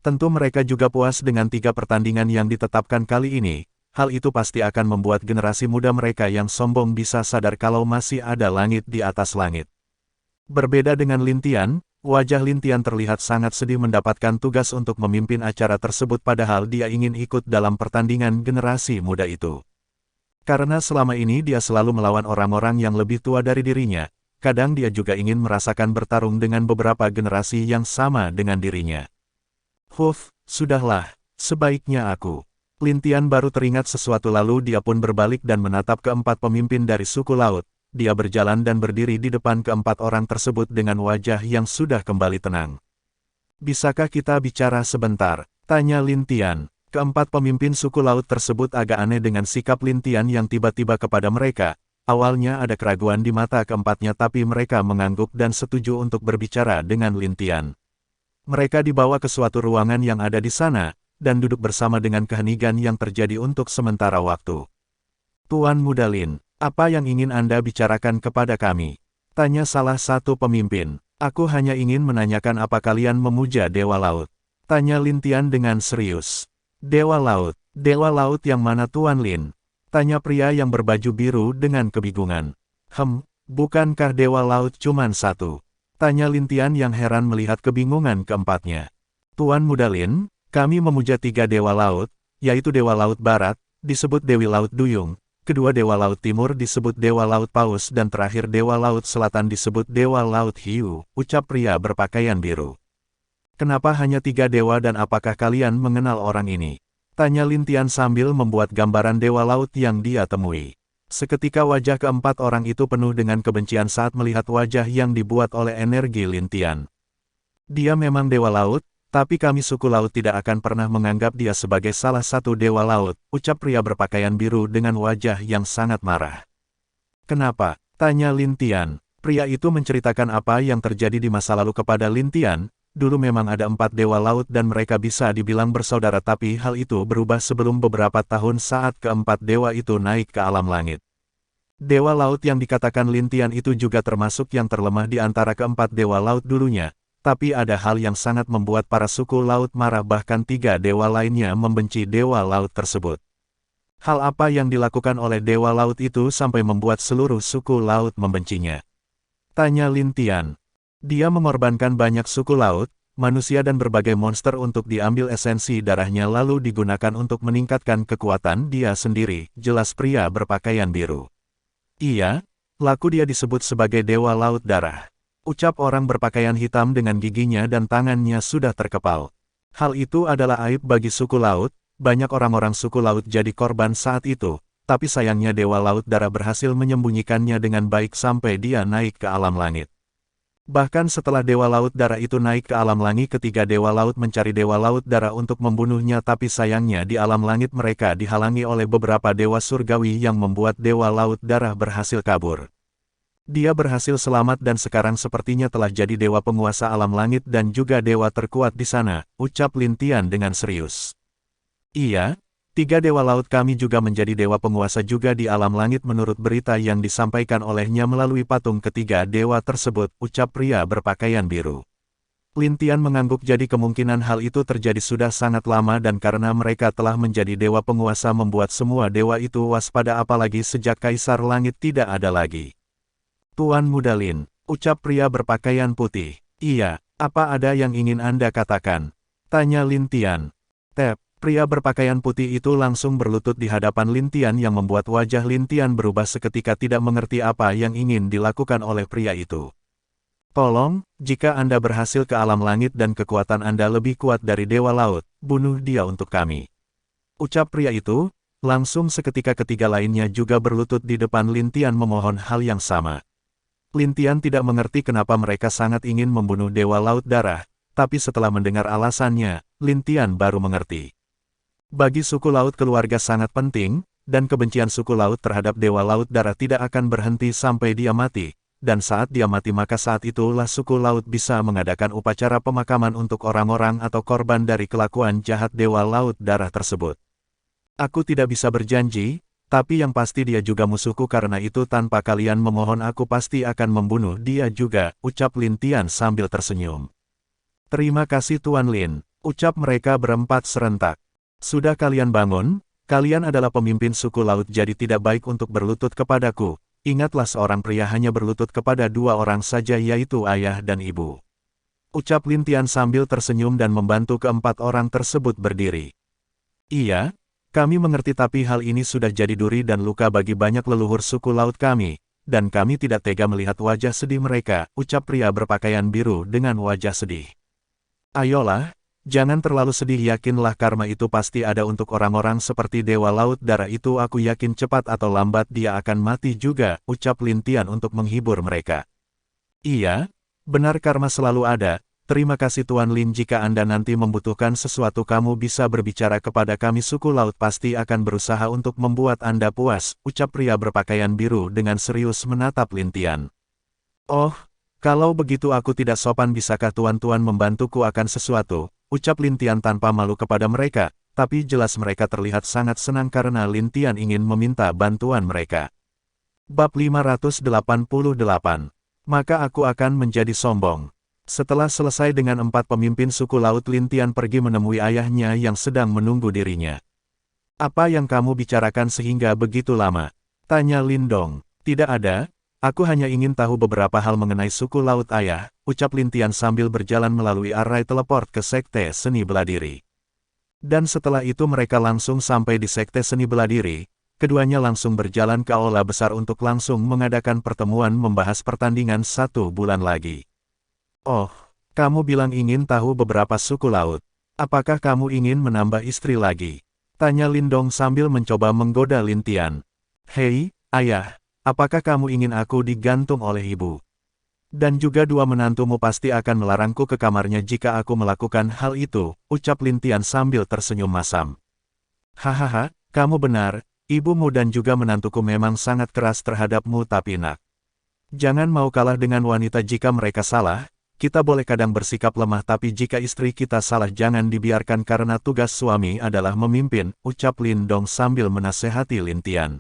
Tentu mereka juga puas dengan 3 pertandingan yang ditetapkan kali ini, hal itu pasti akan membuat generasi muda mereka yang sombong bisa sadar kalau masih ada langit di atas langit. Berbeda dengan Lin Tian, wajah Lin Tian terlihat sangat sedih mendapatkan tugas untuk memimpin acara tersebut padahal dia ingin ikut dalam pertandingan generasi muda itu. Karena selama ini dia selalu melawan orang-orang yang lebih tua dari dirinya, kadang dia juga ingin merasakan bertarung dengan beberapa generasi yang sama dengan dirinya. Sudahlah, sebaiknya aku. Lin Tian baru teringat sesuatu lalu dia pun berbalik dan menatap keempat pemimpin dari suku laut. Dia berjalan dan berdiri di depan keempat orang tersebut dengan wajah yang sudah kembali tenang. Bisakah kita bicara sebentar? Tanya Lin Tian. Keempat pemimpin suku laut tersebut agak aneh dengan sikap Lin Tian yang tiba-tiba kepada mereka. Awalnya ada keraguan di mata keempatnya tapi mereka mengangguk dan setuju untuk berbicara dengan Lin Tian. Mereka dibawa ke suatu ruangan yang ada di sana, dan duduk bersama dengan keheningan yang terjadi untuk sementara waktu. Tuan Muda Lin, apa yang ingin Anda bicarakan kepada kami? Tanya salah satu pemimpin. Aku hanya ingin menanyakan apa kalian memuja Dewa Laut. Tanya Lin Tian dengan serius. Dewa Laut yang mana Tuan Lin? Tanya pria yang berbaju biru dengan kebingungan. Bukankah Dewa Laut cuman satu? Tanya Lin Tian yang heran melihat kebingungan keempatnya. Tuan Muda Lin, kami memuja 3 Dewa Laut, yaitu Dewa Laut Barat, disebut Dewi Laut Duyung, kedua Dewa Laut Timur disebut Dewa Laut Paus dan terakhir Dewa Laut Selatan disebut Dewa Laut Hiu, ucap pria berpakaian biru. Kenapa hanya 3 dewa dan apakah kalian mengenal orang ini? Tanya Lin Tian sambil membuat gambaran dewa laut yang dia temui. Seketika wajah keempat orang itu penuh dengan kebencian saat melihat wajah yang dibuat oleh energi Lin Tian. Dia memang dewa laut, tapi kami suku laut tidak akan pernah menganggap dia sebagai salah satu dewa laut, ucap pria berpakaian biru dengan wajah yang sangat marah. Kenapa? Tanya Lin Tian. Pria itu menceritakan apa yang terjadi di masa lalu kepada Lin Tian. Dulu memang ada 4 dewa laut dan mereka bisa dibilang bersaudara tapi hal itu berubah sebelum beberapa tahun saat keempat dewa itu naik ke alam langit. Dewa laut yang dikatakan Lin Tian itu juga termasuk yang terlemah di antara keempat dewa laut dulunya, tapi ada hal yang sangat membuat para suku laut marah bahkan 3 dewa lainnya membenci dewa laut tersebut. Hal apa yang dilakukan oleh dewa laut itu sampai membuat seluruh suku laut membencinya? Tanya Lin Tian. Dia mengorbankan banyak suku laut, manusia dan berbagai monster untuk diambil esensi darahnya lalu digunakan untuk meningkatkan kekuatan dia sendiri, jelas pria berpakaian biru. Iya, laku dia disebut sebagai Dewa Laut Darah. Ucap orang berpakaian hitam dengan giginya dan tangannya sudah terkepal. Hal itu adalah aib bagi suku laut, banyak orang-orang suku laut jadi korban saat itu, tapi sayangnya Dewa Laut Darah berhasil menyembunyikannya dengan baik sampai dia naik ke alam langit. Bahkan setelah Dewa Laut Darah itu naik ke alam langit ketiga Dewa Laut mencari Dewa Laut Darah untuk membunuhnya tapi sayangnya di alam langit mereka dihalangi oleh beberapa Dewa Surgawi yang membuat Dewa Laut Darah berhasil kabur. Dia berhasil selamat dan sekarang sepertinya telah jadi dewa penguasa alam langit dan juga dewa terkuat di sana, ucap Lin Tian dengan serius. Iya, 3 dewa laut kami juga menjadi dewa penguasa juga di alam langit menurut berita yang disampaikan olehnya melalui patung ketiga dewa tersebut, ucap pria berpakaian biru. Lin Tian mengangguk, jadi kemungkinan hal itu terjadi sudah sangat lama dan karena mereka telah menjadi dewa penguasa membuat semua dewa itu waspada apalagi sejak Kaisar Langit tidak ada lagi. Tuan Muda Lin, ucap pria berpakaian putih. Iya, apa ada yang ingin Anda katakan? Tanya Lin Tian. Tep, pria berpakaian putih itu langsung berlutut di hadapan Lin Tian yang membuat wajah Lin Tian berubah seketika tidak mengerti apa yang ingin dilakukan oleh pria itu. Tolong, jika Anda berhasil ke alam langit dan kekuatan Anda lebih kuat dari Dewa Laut, bunuh dia untuk kami. Ucap pria itu, langsung seketika ketiga lainnya juga berlutut di depan Lin Tian memohon hal yang sama. Lin Tian tidak mengerti kenapa mereka sangat ingin membunuh Dewa Laut Darah, tapi setelah mendengar alasannya, Lin Tian baru mengerti. Bagi suku Laut keluarga sangat penting, dan kebencian suku Laut terhadap Dewa Laut Darah tidak akan berhenti sampai dia mati. Dan saat dia mati maka saat itulah suku Laut bisa mengadakan upacara pemakaman untuk orang-orang atau korban dari kelakuan jahat Dewa Laut Darah tersebut. Aku tidak bisa berjanji, tapi yang pasti dia juga musuhku karena itu tanpa kalian memohon aku pasti akan membunuh dia juga, ucap Lin Tian sambil tersenyum. Terima kasih Tuan Lin, ucap mereka berempat serentak. Sudah kalian bangun, kalian adalah pemimpin suku Laut jadi tidak baik untuk berlutut kepadaku. Ingatlah seorang pria hanya berlutut kepada dua orang saja yaitu ayah dan ibu. Ucap Lin Tian sambil tersenyum dan membantu keempat orang tersebut berdiri. Iya, kami mengerti tapi hal ini sudah jadi duri dan luka bagi banyak leluhur suku Laut kami, dan kami tidak tega melihat wajah sedih mereka, ucap pria berpakaian biru dengan wajah sedih. Ayolah, jangan terlalu sedih, yakinlah karma itu pasti ada untuk orang-orang seperti Dewa Laut Darah itu, aku yakin cepat atau lambat dia akan mati juga, ucap Lin Tian untuk menghibur mereka. Iya, benar karma selalu ada, terima kasih Tuan Lin, jika Anda nanti membutuhkan sesuatu kamu bisa berbicara kepada kami, suku Laut pasti akan berusaha untuk membuat Anda puas, ucap pria berpakaian biru dengan serius menatap Lin Tian. Oh, kalau begitu aku tidak sopan, bisakah Tuan-Tuan membantuku akan sesuatu? Ucap Lin Tian tanpa malu kepada mereka, tapi jelas mereka terlihat sangat senang karena Lin Tian ingin meminta bantuan mereka. Bab 588. Maka aku akan menjadi sombong. Setelah selesai dengan empat pemimpin suku Laut, Lin Tian pergi menemui ayahnya yang sedang menunggu dirinya. Apa yang kamu bicarakan sehingga begitu lama? Tanya Lin Dong. Tidak ada, aku hanya ingin tahu beberapa hal mengenai suku Laut ayah, ucap Lin Tian sambil berjalan melalui arai teleport ke Sekte Seni Beladiri. Dan setelah itu mereka langsung sampai di Sekte Seni Beladiri, keduanya langsung berjalan ke aula besar untuk langsung mengadakan pertemuan membahas pertandingan 1 bulan lagi. Oh, kamu bilang ingin tahu beberapa suku laut. Apakah kamu ingin menambah istri lagi? Tanya Lin Dong sambil mencoba menggoda Lin Tian. Hei, ayah, apakah kamu ingin aku digantung oleh ibu? Dan juga dua menantumu pasti akan melarangku ke kamarnya jika aku melakukan hal itu, ucap Lin Tian sambil tersenyum masam. Hahaha, kamu benar, ibumu dan juga menantuku memang sangat keras terhadapmu tapi nak. Jangan mau kalah dengan wanita jika mereka salah, kita boleh kadang bersikap lemah tapi jika istri kita salah jangan dibiarkan karena tugas suami adalah memimpin, ucap Lin Dong sambil menasehati Lin Tian.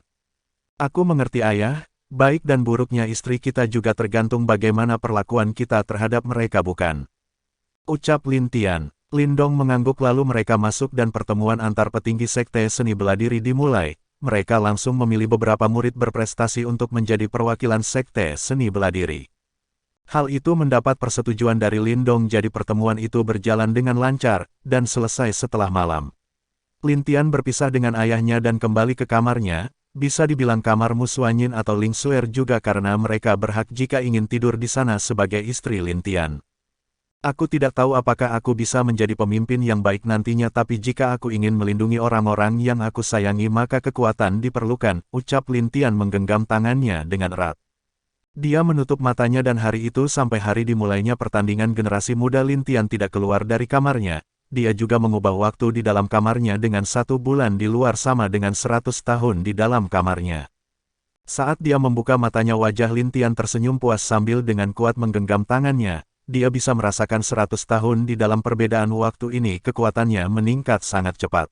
Aku mengerti ayah. Baik dan buruknya istri kita juga tergantung bagaimana perlakuan kita terhadap mereka bukan? Ucap Lin Tian. Lin Dong mengangguk lalu mereka masuk dan pertemuan antar petinggi Sekte Seni Beladiri dimulai. Mereka langsung memilih beberapa murid berprestasi untuk menjadi perwakilan Sekte Seni Beladiri. Hal itu mendapat persetujuan dari Lin Dong jadi pertemuan itu berjalan dengan lancar, dan selesai setelah malam. Lin Tian berpisah dengan ayahnya dan kembali ke kamarnya. Bisa dibilang kamar Musuanyin atau Ling Suer juga karena mereka berhak jika ingin tidur di sana sebagai istri Lin Tian. Aku tidak tahu apakah aku bisa menjadi pemimpin yang baik nantinya tapi jika aku ingin melindungi orang-orang yang aku sayangi maka kekuatan diperlukan, ucap Lin Tian menggenggam tangannya dengan erat. Dia menutup matanya dan hari itu sampai hari dimulainya pertandingan generasi muda Lin Tian tidak keluar dari kamarnya. Dia juga mengubah waktu di dalam kamarnya dengan 1 bulan di luar sama dengan 100 tahun di dalam kamarnya. Saat dia membuka matanya wajah Lin Tian tersenyum puas sambil dengan kuat menggenggam tangannya. Dia bisa merasakan 100 tahun di dalam perbedaan waktu ini kekuatannya meningkat sangat cepat.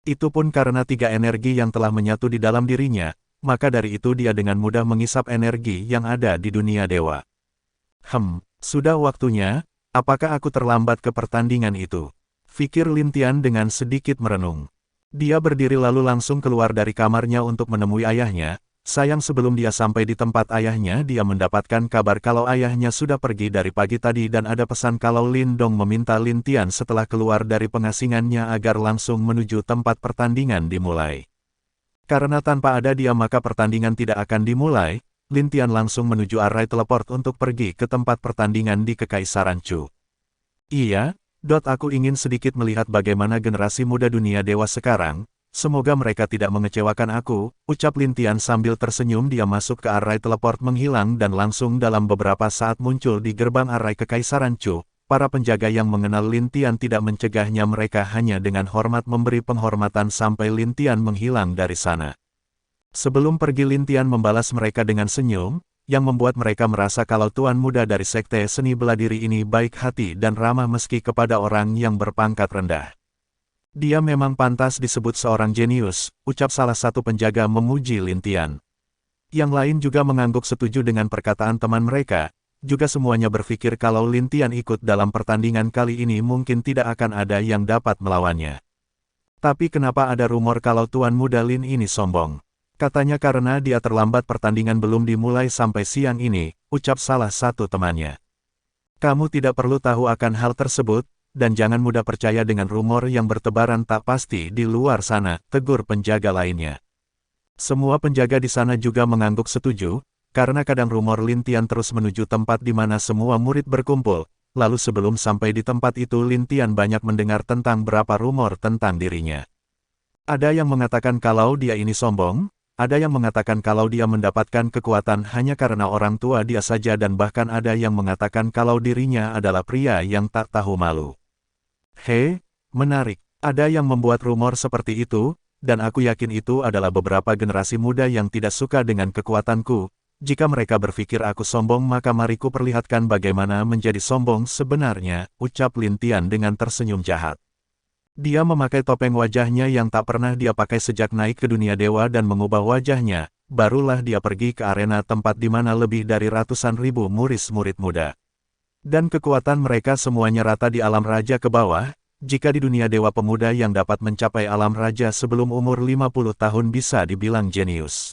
Itu pun karena 3 energi yang telah menyatu di dalam dirinya, maka dari itu dia dengan mudah mengisap energi yang ada di dunia dewa. Sudah waktunya. Apakah aku terlambat ke pertandingan itu? Pikir Lin Tian dengan sedikit merenung. Dia berdiri lalu langsung keluar dari kamarnya untuk menemui ayahnya. Sayang sebelum dia sampai di tempat ayahnya dia mendapatkan kabar kalau ayahnya sudah pergi dari pagi tadi dan ada pesan kalau Lin Dong meminta Lin Tian setelah keluar dari pengasingannya agar langsung menuju tempat pertandingan dimulai. Karena tanpa ada dia maka pertandingan tidak akan dimulai, Lin Tian langsung menuju array teleport untuk pergi ke tempat pertandingan di Kekaisaran Chu. Iya, aku ingin sedikit melihat bagaimana generasi muda dunia dewa sekarang. Semoga mereka tidak mengecewakan aku, ucap Lin Tian sambil tersenyum. Dia masuk ke array teleport menghilang dan langsung dalam beberapa saat muncul di gerbang array Kekaisaran Chu. Para penjaga yang mengenal Lin Tian tidak mencegahnya, mereka hanya dengan hormat memberi penghormatan sampai Lin Tian menghilang dari sana. Sebelum pergi Lin Tian membalas mereka dengan senyum, yang membuat mereka merasa kalau tuan muda dari sekte seni bela diri ini baik hati dan ramah meski kepada orang yang berpangkat rendah. Dia memang pantas disebut seorang jenius, ucap salah satu penjaga memuji Lin Tian. Yang lain juga mengangguk setuju dengan perkataan teman mereka, juga semuanya berpikir kalau Lin Tian ikut dalam pertandingan kali ini mungkin tidak akan ada yang dapat melawannya. Tapi kenapa ada rumor kalau tuan muda Lin ini sombong? Katanya karena dia terlambat, pertandingan belum dimulai sampai siang ini, ucap salah satu temannya. Kamu tidak perlu tahu akan hal tersebut, dan jangan mudah percaya dengan rumor yang bertebaran tak pasti di luar sana, tegur penjaga lainnya. Semua penjaga di sana juga mengangguk setuju, karena kadang rumor Lin Tian terus menuju tempat di mana semua murid berkumpul, lalu sebelum sampai di tempat itu Lin Tian banyak mendengar tentang berapa rumor tentang dirinya. Ada yang mengatakan kalau dia ini sombong, ada yang mengatakan kalau dia mendapatkan kekuatan hanya karena orang tua dia saja, dan bahkan ada yang mengatakan kalau dirinya adalah pria yang tak tahu malu. Hei, menarik. Ada yang membuat rumor seperti itu, dan aku yakin itu adalah beberapa generasi muda yang tidak suka dengan kekuatanku. Jika mereka berpikir aku sombong maka mari ku perlihatkan bagaimana menjadi sombong sebenarnya, ucap Lin Tian dengan tersenyum jahat. Dia memakai topeng wajahnya yang tak pernah dia pakai sejak naik ke dunia dewa dan mengubah wajahnya, barulah dia pergi ke arena tempat di mana lebih dari ratusan ribu murid muda. Dan kekuatan mereka semuanya rata di alam raja ke bawah. Jika di dunia dewa pemuda yang dapat mencapai alam raja sebelum umur 50 tahun bisa dibilang jenius.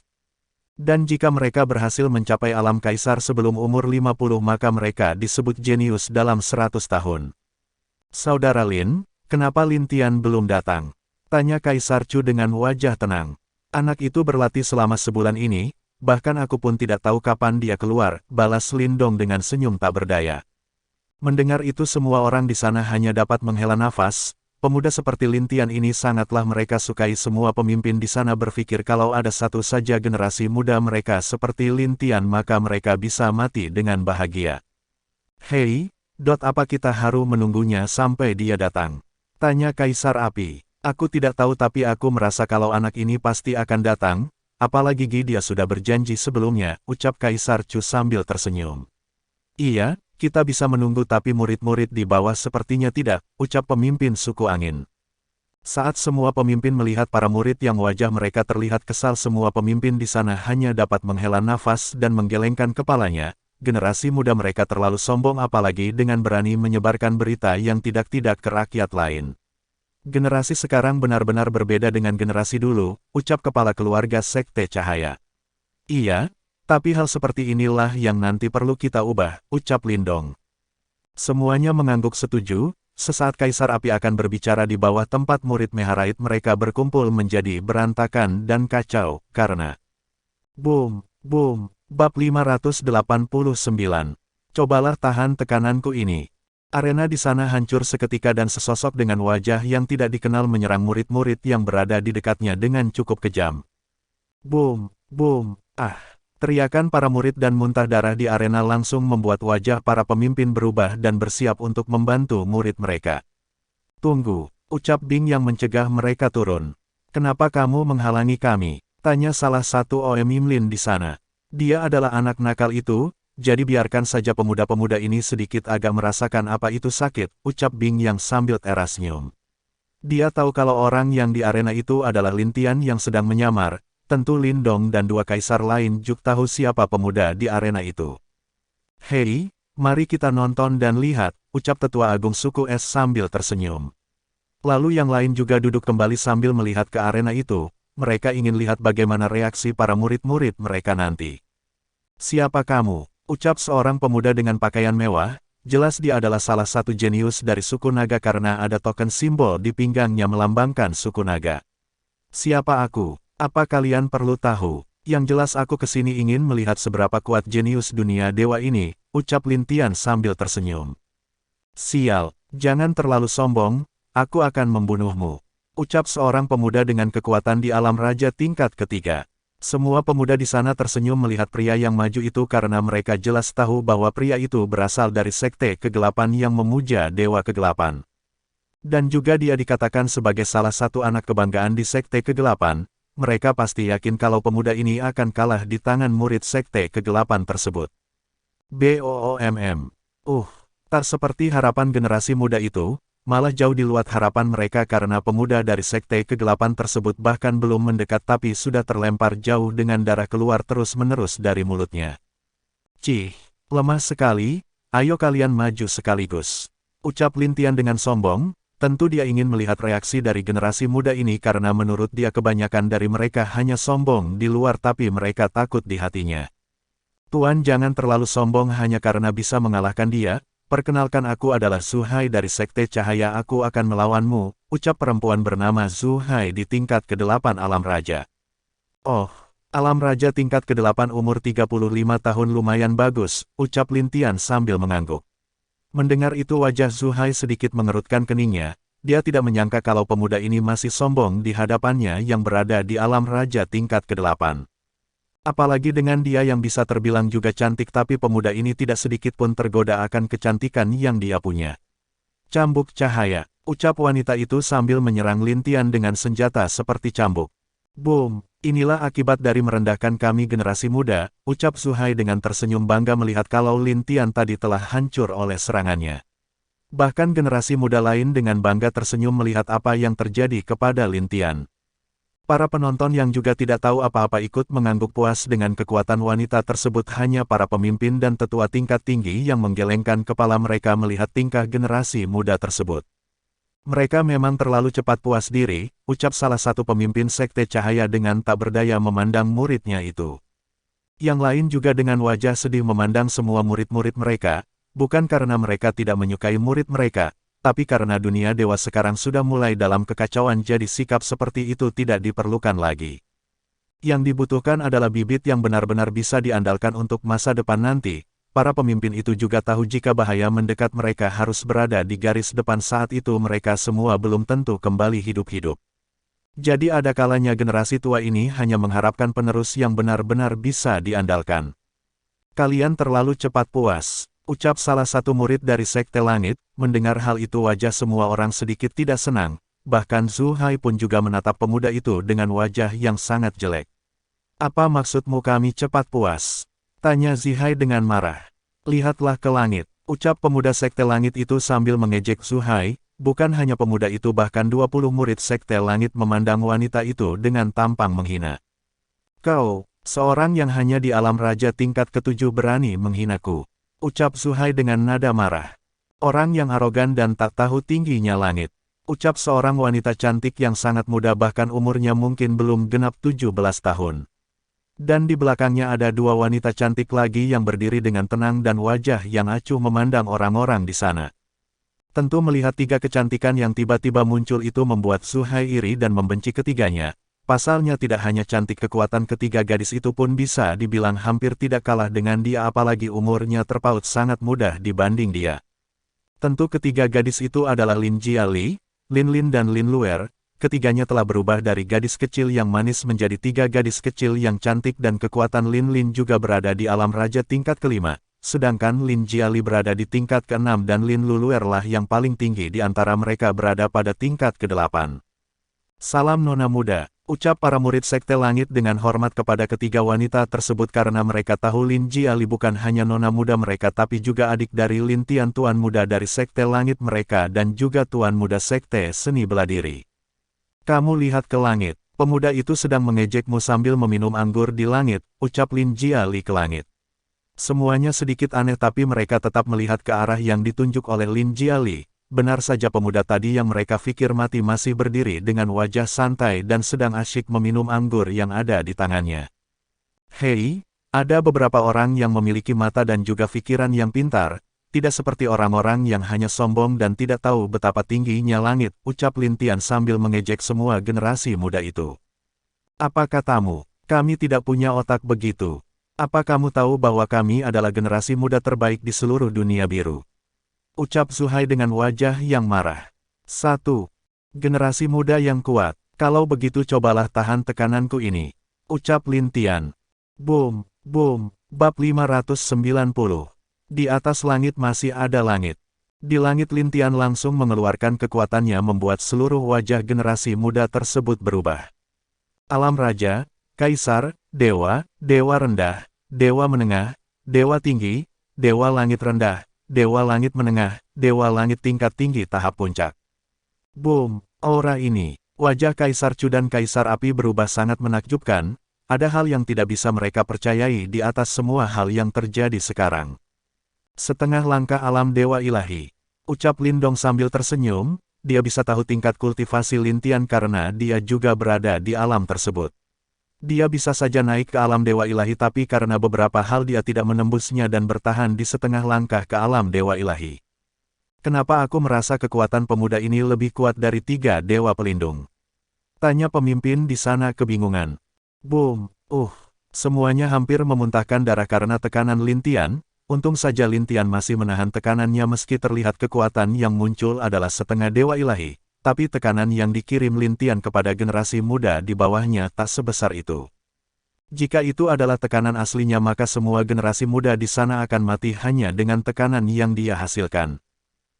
Dan jika mereka berhasil mencapai alam kaisar sebelum umur 50 maka mereka disebut jenius dalam 100 tahun. Saudara Lin, kenapa Lin Tian belum datang? Tanya Kaisar Chu dengan wajah tenang. Anak itu berlatih selama sebulan ini, bahkan aku pun tidak tahu kapan dia keluar, balas Lin Dong dengan senyum tak berdaya. Mendengar itu semua orang di sana hanya dapat menghela nafas. Pemuda seperti Lin Tian ini sangatlah mereka sukai. Semua pemimpin di sana berpikir kalau ada satu saja generasi muda mereka seperti Lin Tian maka mereka bisa mati dengan bahagia. Hei, apa kita harus menunggunya sampai dia datang? Tanya Kaisar Api. Aku tidak tahu tapi aku merasa kalau anak ini pasti akan datang, apalagi dia sudah berjanji sebelumnya, ucap Kaisar Chu sambil tersenyum. Iya, kita bisa menunggu tapi murid-murid di bawah sepertinya tidak, ucap pemimpin suku angin. Saat semua pemimpin melihat para murid yang wajah mereka terlihat kesal, semua pemimpin di sana hanya dapat menghela nafas dan menggelengkan kepalanya. Generasi muda mereka terlalu sombong apalagi dengan berani menyebarkan berita yang tidak-tidak ke rakyat lain. Generasi sekarang benar-benar berbeda dengan generasi dulu, ucap kepala keluarga Sekte Cahaya. Iya, tapi hal seperti inilah yang nanti perlu kita ubah, ucap Lin Dong. Semuanya mengangguk setuju. Sesaat Kaisar Api akan berbicara di bawah tempat murid Meharait mereka berkumpul menjadi berantakan dan kacau, karena boom, boom, bab 589. Cobalah tahan tekananku ini. Arena di sana hancur seketika dan sesosok dengan wajah yang tidak dikenal menyerang murid-murid yang berada di dekatnya dengan cukup kejam. Boom, boom, ah. Teriakan para murid dan muntah darah di arena langsung membuat wajah para pemimpin berubah dan bersiap untuk membantu murid mereka. Tunggu, ucap Bing yang mencegah mereka turun. Kenapa kamu menghalangi kami? Tanya salah satu OM Lin di sana. Dia adalah anak nakal itu, jadi biarkan saja pemuda-pemuda ini sedikit agak merasakan apa itu sakit, ucap Bing yang sambil tersenyum. Dia tahu kalau orang yang di arena itu adalah Lin Tian yang sedang menyamar. Tentu Lin Dong dan dua kaisar lain juga tahu siapa pemuda di arena itu. Hei, Mari kita nonton dan lihat, ucap Tetua Agung suku es sambil tersenyum. Lalu yang lain juga duduk kembali sambil melihat ke arena itu, mereka ingin lihat bagaimana reaksi para murid-murid mereka nanti. Siapa kamu? Ucap seorang pemuda dengan pakaian mewah, jelas dia adalah salah satu jenius dari suku naga karena ada token simbol di pinggangnya melambangkan suku naga. Siapa aku? Apa kalian perlu tahu? Yang jelas aku kesini ingin melihat seberapa kuat jenius dunia dewa ini, ucap Lin Tian sambil tersenyum. Sial, jangan terlalu sombong, aku akan membunuhmu. Ucap seorang pemuda dengan kekuatan di alam raja tingkat ketiga. Semua pemuda di sana tersenyum melihat pria yang maju itu karena mereka jelas tahu bahwa pria itu berasal dari sekte kegelapan yang memuja dewa kegelapan. Dan juga dia dikatakan sebagai salah satu anak kebanggaan di sekte kegelapan, mereka pasti yakin kalau pemuda ini akan kalah di tangan murid sekte kegelapan tersebut. BOOMM. Tak seperti harapan generasi muda itu, malah jauh di luar harapan mereka karena pemuda dari sekte kegelapan tersebut bahkan belum mendekat tapi sudah terlempar jauh dengan darah keluar terus-menerus dari mulutnya. Cih, lemah sekali, ayo kalian maju sekaligus. Ucap Lin Tian dengan sombong, tentu dia ingin melihat reaksi dari generasi muda ini karena menurut dia kebanyakan dari mereka hanya sombong di luar tapi mereka takut di hatinya. Tuan jangan terlalu sombong hanya karena bisa mengalahkan dia. Perkenalkan aku adalah Zuhai dari Sekte Cahaya aku akan melawanmu, ucap perempuan bernama Zuhai di tingkat ke-8 Alam Raja. Oh, Alam Raja tingkat ke-8 umur 35 tahun lumayan bagus, ucap Lin Tian sambil mengangguk. Mendengar itu wajah Zuhai sedikit mengerutkan keningnya, dia tidak menyangka kalau pemuda ini masih sombong di hadapannya yang berada di Alam Raja tingkat ke-8. Apalagi dengan dia yang bisa terbilang juga cantik tapi pemuda ini tidak sedikit pun tergoda akan kecantikan yang dia punya. Cambuk cahaya, ucap wanita itu sambil menyerang Lin Tian dengan senjata seperti cambuk. Boom, inilah akibat dari merendahkan kami generasi muda, ucap Zuhai dengan tersenyum bangga melihat kalau Lin Tian tadi telah hancur oleh serangannya. Bahkan generasi muda lain dengan bangga tersenyum melihat apa yang terjadi kepada Lin Tian. Para penonton yang juga tidak tahu apa-apa ikut mengangguk puas dengan kekuatan wanita tersebut hanya para pemimpin dan tetua tingkat tinggi yang menggelengkan kepala mereka melihat tingkah generasi muda tersebut. Mereka memang terlalu cepat puas diri, ucap salah satu pemimpin Sekte Cahaya dengan tak berdaya memandang muridnya itu. Yang lain juga dengan wajah sedih memandang semua murid-murid mereka, bukan karena mereka tidak menyukai murid mereka, tapi karena dunia dewa sekarang sudah mulai dalam kekacauan jadi sikap seperti itu tidak diperlukan lagi. Yang dibutuhkan adalah bibit yang benar-benar bisa diandalkan untuk masa depan nanti. Para pemimpin itu juga tahu jika bahaya mendekat mereka harus berada di garis depan saat itu mereka semua belum tentu kembali hidup-hidup. Jadi ada kalanya generasi tua ini hanya mengharapkan penerus yang benar-benar bisa diandalkan. Kalian terlalu cepat puas. Ucap salah satu murid dari Sekte Langit, mendengar hal itu wajah semua orang sedikit tidak senang, bahkan Zuhai pun juga menatap pemuda itu dengan wajah yang sangat jelek. Apa maksudmu kami cepat puas? Tanya Zihai dengan marah. Lihatlah ke langit, ucap pemuda Sekte Langit itu sambil mengejek Zuhai, bukan hanya pemuda itu bahkan 20 murid Sekte Langit memandang wanita itu dengan tampang menghina. Kau, seorang yang hanya di alam raja tingkat ke-7 berani menghinaku. Ucap Zuhai dengan nada marah. Orang yang arogan dan tak tahu tingginya langit. Ucap seorang wanita cantik yang sangat muda bahkan umurnya mungkin belum genap 17 tahun. Dan di belakangnya ada dua wanita cantik lagi yang berdiri dengan tenang dan wajah yang acuh memandang orang-orang di sana. Tentu melihat tiga kecantikan yang tiba-tiba muncul itu membuat Zuhai iri dan membenci ketiganya. Pasalnya tidak hanya cantik kekuatan ketiga gadis itu pun bisa dibilang hampir tidak kalah dengan dia apalagi umurnya terpaut sangat mudah dibanding dia. Tentu ketiga gadis itu adalah Lin Jiali, Lin Lin dan Lin Luer, ketiganya telah berubah dari gadis kecil yang manis menjadi tiga gadis kecil yang cantik dan kekuatan Lin Lin juga berada di alam raja tingkat ke-5, sedangkan Lin Jiali berada di tingkat ke-6 dan Lin Luer lah yang paling tinggi di antara mereka berada pada tingkat ke-8. Salam nona muda, ucap para murid Sekte Langit dengan hormat kepada ketiga wanita tersebut karena mereka tahu Lin Jiali bukan hanya nona muda mereka tapi juga adik dari Lin Tian tuan muda dari Sekte Langit mereka dan juga tuan muda Sekte Seni Beladiri. Kamu lihat ke langit, pemuda itu sedang mengejekmu sambil meminum anggur di langit, ucap Lin Jiali ke langit. Semuanya sedikit aneh tapi mereka tetap melihat ke arah yang ditunjuk oleh Lin Jiali. Benar saja pemuda tadi yang mereka pikir mati masih berdiri dengan wajah santai dan sedang asyik meminum anggur yang ada di tangannya. Hei, ada beberapa orang yang memiliki mata dan juga pikiran yang pintar, tidak seperti orang-orang yang hanya sombong dan tidak tahu betapa tingginya langit, ucap Lin Tian sambil mengejek semua generasi muda itu. Apa katamu? Kami tidak punya otak begitu. Apa kamu tahu bahwa kami adalah generasi muda terbaik di seluruh dunia biru? Ucap Zuhai dengan wajah yang marah. 1. Generasi muda yang kuat. Kalau begitu cobalah tahan tekananku ini. Ucap Lin Tian. Boom, boom, bab 590. Di atas langit masih ada langit. Di langit Lin Tian langsung mengeluarkan kekuatannya membuat seluruh wajah generasi muda tersebut berubah. Alam Raja, Kaisar, Dewa, Dewa Rendah, Dewa Menengah, Dewa Tinggi, Dewa Langit Rendah, Dewa Langit Menengah, Dewa Langit Tingkat Tinggi tahap puncak. Boom, aura ini, wajah Kaisar Chu dan Kaisar Api berubah sangat menakjubkan, ada hal yang tidak bisa mereka percayai di atas semua hal yang terjadi sekarang. Setengah langkah alam Dewa Ilahi, ucap Lindong sambil tersenyum, dia bisa tahu tingkat kultivasi Lin Tian karena dia juga berada di alam tersebut. Dia bisa saja naik ke alam Dewa Ilahi tapi karena beberapa hal dia tidak menembusnya dan bertahan di setengah langkah ke alam Dewa Ilahi. Kenapa aku merasa kekuatan pemuda ini lebih kuat dari 3 dewa pelindung? Tanya pemimpin di sana kebingungan. Boom, semuanya hampir memuntahkan darah karena tekanan Lin Tian. Untung saja Lin Tian masih menahan tekanannya meski terlihat kekuatan yang muncul adalah setengah Dewa Ilahi. Tapi tekanan yang dikirim Lin Tian kepada generasi muda di bawahnya tak sebesar itu. Jika itu adalah tekanan aslinya maka semua generasi muda di sana akan mati hanya dengan tekanan yang dia hasilkan.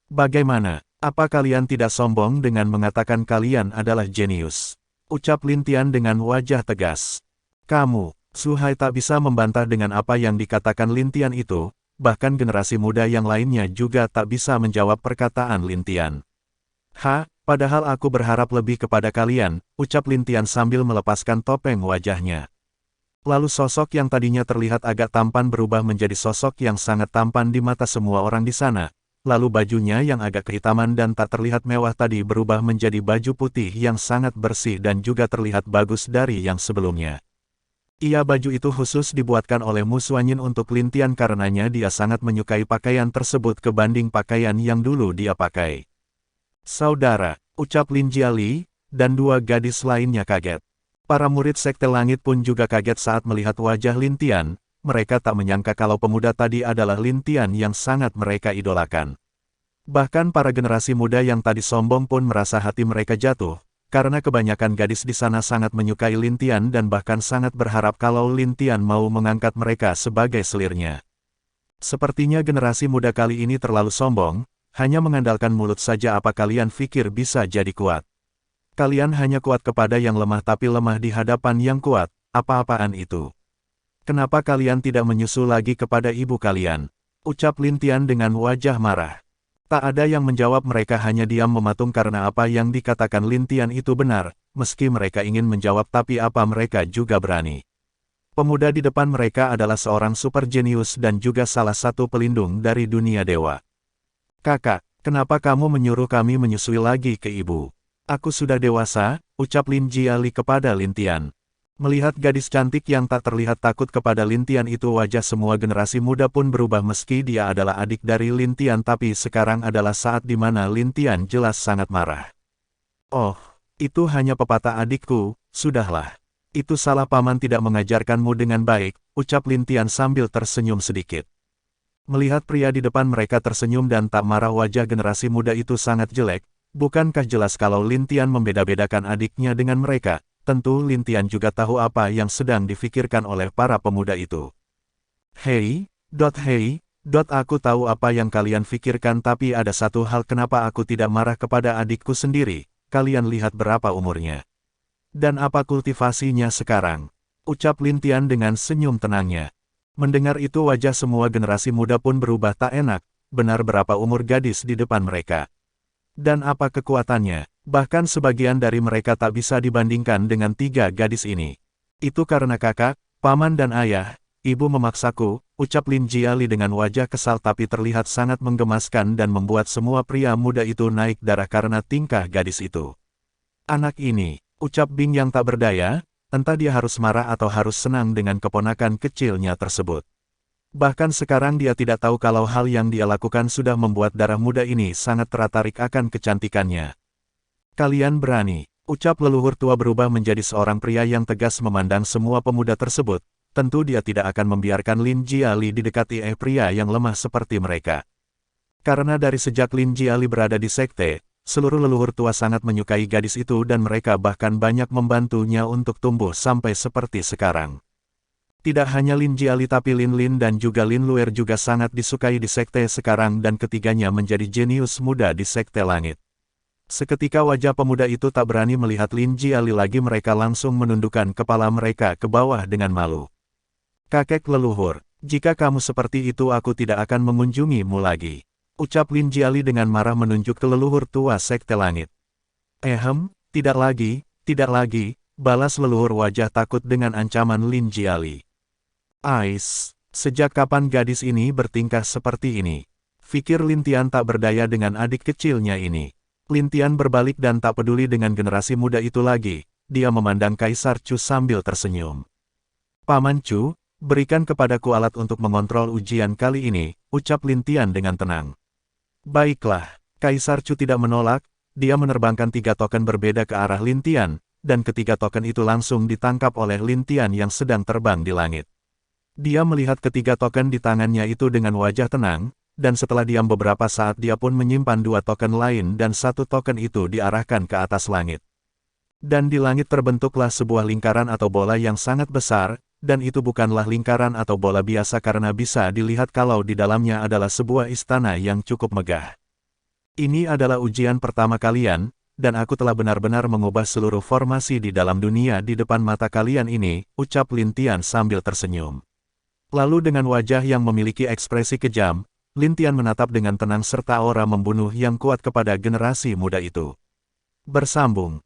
Bagaimana? Apa kalian tidak sombong dengan mengatakan kalian adalah jenius? Ucap Lin Tian dengan wajah tegas. Kamu, Zuhai tak bisa membantah dengan apa yang dikatakan Lin Tian itu, bahkan generasi muda yang lainnya juga tak bisa menjawab perkataan Lin Tian. Padahal aku berharap lebih kepada kalian, ucap Lin Tian sambil melepaskan topeng wajahnya. Lalu sosok yang tadinya terlihat agak tampan berubah menjadi sosok yang sangat tampan di mata semua orang di sana. Lalu bajunya yang agak kehitaman dan tak terlihat mewah tadi berubah menjadi baju putih yang sangat bersih dan juga terlihat bagus dari yang sebelumnya. Baju itu khusus dibuatkan oleh Mu Xuanyin untuk Lin Tian karenanya dia sangat menyukai pakaian tersebut kebanding pakaian yang dulu dia pakai. Saudara, ucap Lin Jiali, dan 2 gadis lainnya kaget. Para murid Sekte Langit pun juga kaget saat melihat wajah Lin Tian, mereka tak menyangka kalau pemuda tadi adalah Lin Tian yang sangat mereka idolakan. Bahkan para generasi muda yang tadi sombong pun merasa hati mereka jatuh, karena kebanyakan gadis di sana sangat menyukai Lin Tian dan bahkan sangat berharap kalau Lin Tian mau mengangkat mereka sebagai selirnya. Sepertinya generasi muda kali ini terlalu sombong, hanya mengandalkan mulut saja apa kalian pikir bisa jadi kuat. Kalian hanya kuat kepada yang lemah tapi lemah di hadapan yang kuat, apa-apaan itu? Kenapa kalian tidak menyusul lagi kepada ibu kalian? Ucap Lin Tian dengan wajah marah. Tak ada yang menjawab mereka hanya diam mematung karena apa yang dikatakan Lin Tian itu benar, meski mereka ingin menjawab tapi apa mereka juga berani. Pemuda di depan mereka adalah seorang super jenius dan juga salah satu pelindung dari dunia dewa. Kakak, kenapa kamu menyuruh kami menyusui lagi ke ibu? Aku sudah dewasa, ucap Lin Jiali kepada Lin Tian. Melihat gadis cantik yang tak terlihat takut kepada Lin Tian itu wajah semua generasi muda pun berubah meski dia adalah adik dari Lin Tian tapi sekarang adalah saat di mana Lin Tian jelas sangat marah. Oh, itu hanya pepatah adikku, sudahlah. Itu salah paman tidak mengajarkanmu dengan baik, ucap Lin Tian sambil tersenyum sedikit. Melihat pria di depan mereka tersenyum dan tak marah wajah generasi muda itu sangat jelek, bukankah jelas kalau Lin Tian membeda-bedakan adiknya dengan mereka, tentu Lin Tian juga tahu apa yang sedang difikirkan oleh para pemuda itu. Hei, aku tahu apa yang kalian fikirkan tapi ada satu hal kenapa aku tidak marah kepada adikku sendiri, kalian lihat berapa umurnya. Dan apa kultivasinya sekarang? Ucap Lin Tian dengan senyum tenangnya. Mendengar itu wajah semua generasi muda pun berubah tak enak, benar berapa umur gadis di depan mereka. Dan apa kekuatannya, bahkan sebagian dari mereka tak bisa dibandingkan dengan 3 gadis ini. Itu karena kakak, paman dan ayah, ibu memaksaku, ucap Lin Jiali dengan wajah kesal tapi terlihat sangat menggemaskan dan membuat semua pria muda itu naik darah karena tingkah gadis itu. Anak ini, ucap Bing yang tak berdaya, entah dia harus marah atau harus senang dengan keponakan kecilnya tersebut. Bahkan sekarang dia tidak tahu kalau hal yang dia lakukan sudah membuat darah muda ini sangat tertarik akan kecantikannya. Kalian berani, ucap leluhur tua berubah menjadi seorang pria yang tegas memandang semua pemuda tersebut. Tentu dia tidak akan membiarkan Lin Jiali didekati pria yang lemah seperti mereka. Karena dari sejak Lin Jiali berada di sekte, seluruh leluhur tua sangat menyukai gadis itu dan mereka bahkan banyak membantunya untuk tumbuh sampai seperti sekarang. Tidak hanya Lin Jiali tapi Lin Lin dan juga Lin Luer juga sangat disukai di sekte sekarang dan ketiganya menjadi jenius muda di sekte langit. Seketika wajah pemuda itu tak berani melihat Lin Jiali lagi, mereka langsung menundukkan kepala mereka ke bawah dengan malu. Kakek leluhur, jika kamu seperti itu aku tidak akan mengunjungimu lagi, ucap Lin Jiali dengan marah menunjuk ke leluhur tua sekte langit. Tidak lagi, balas leluhur wajah takut dengan ancaman Lin Jiali. Sejak kapan gadis ini bertingkah seperti ini? Fikir Lin Tian tak berdaya dengan adik kecilnya ini. Lin Tian berbalik dan tak peduli dengan generasi muda itu lagi, dia memandang Kaisar Chu sambil tersenyum. Paman Chu, berikan kepadaku alat untuk mengontrol ujian kali ini, ucap Lin Tian dengan tenang. Baiklah, Kaisar Chu tidak menolak, dia menerbangkan 3 token berbeda ke arah Lin Tian, dan ketiga token itu langsung ditangkap oleh Lin Tian yang sedang terbang di langit. Dia melihat ketiga token di tangannya itu dengan wajah tenang, dan setelah diam beberapa saat dia pun menyimpan 2 token lain dan 1 token itu diarahkan ke atas langit. Dan di langit terbentuklah sebuah lingkaran atau bola yang sangat besar, dan itu bukanlah lingkaran atau bola biasa karena bisa dilihat kalau di dalamnya adalah sebuah istana yang cukup megah. Ini adalah ujian pertama kalian, dan aku telah benar-benar mengubah seluruh formasi di dalam dunia di depan mata kalian ini, ucap Lin Tian sambil tersenyum. Lalu dengan wajah yang memiliki ekspresi kejam, Lin Tian menatap dengan tenang serta aura membunuh yang kuat kepada generasi muda itu. Bersambung.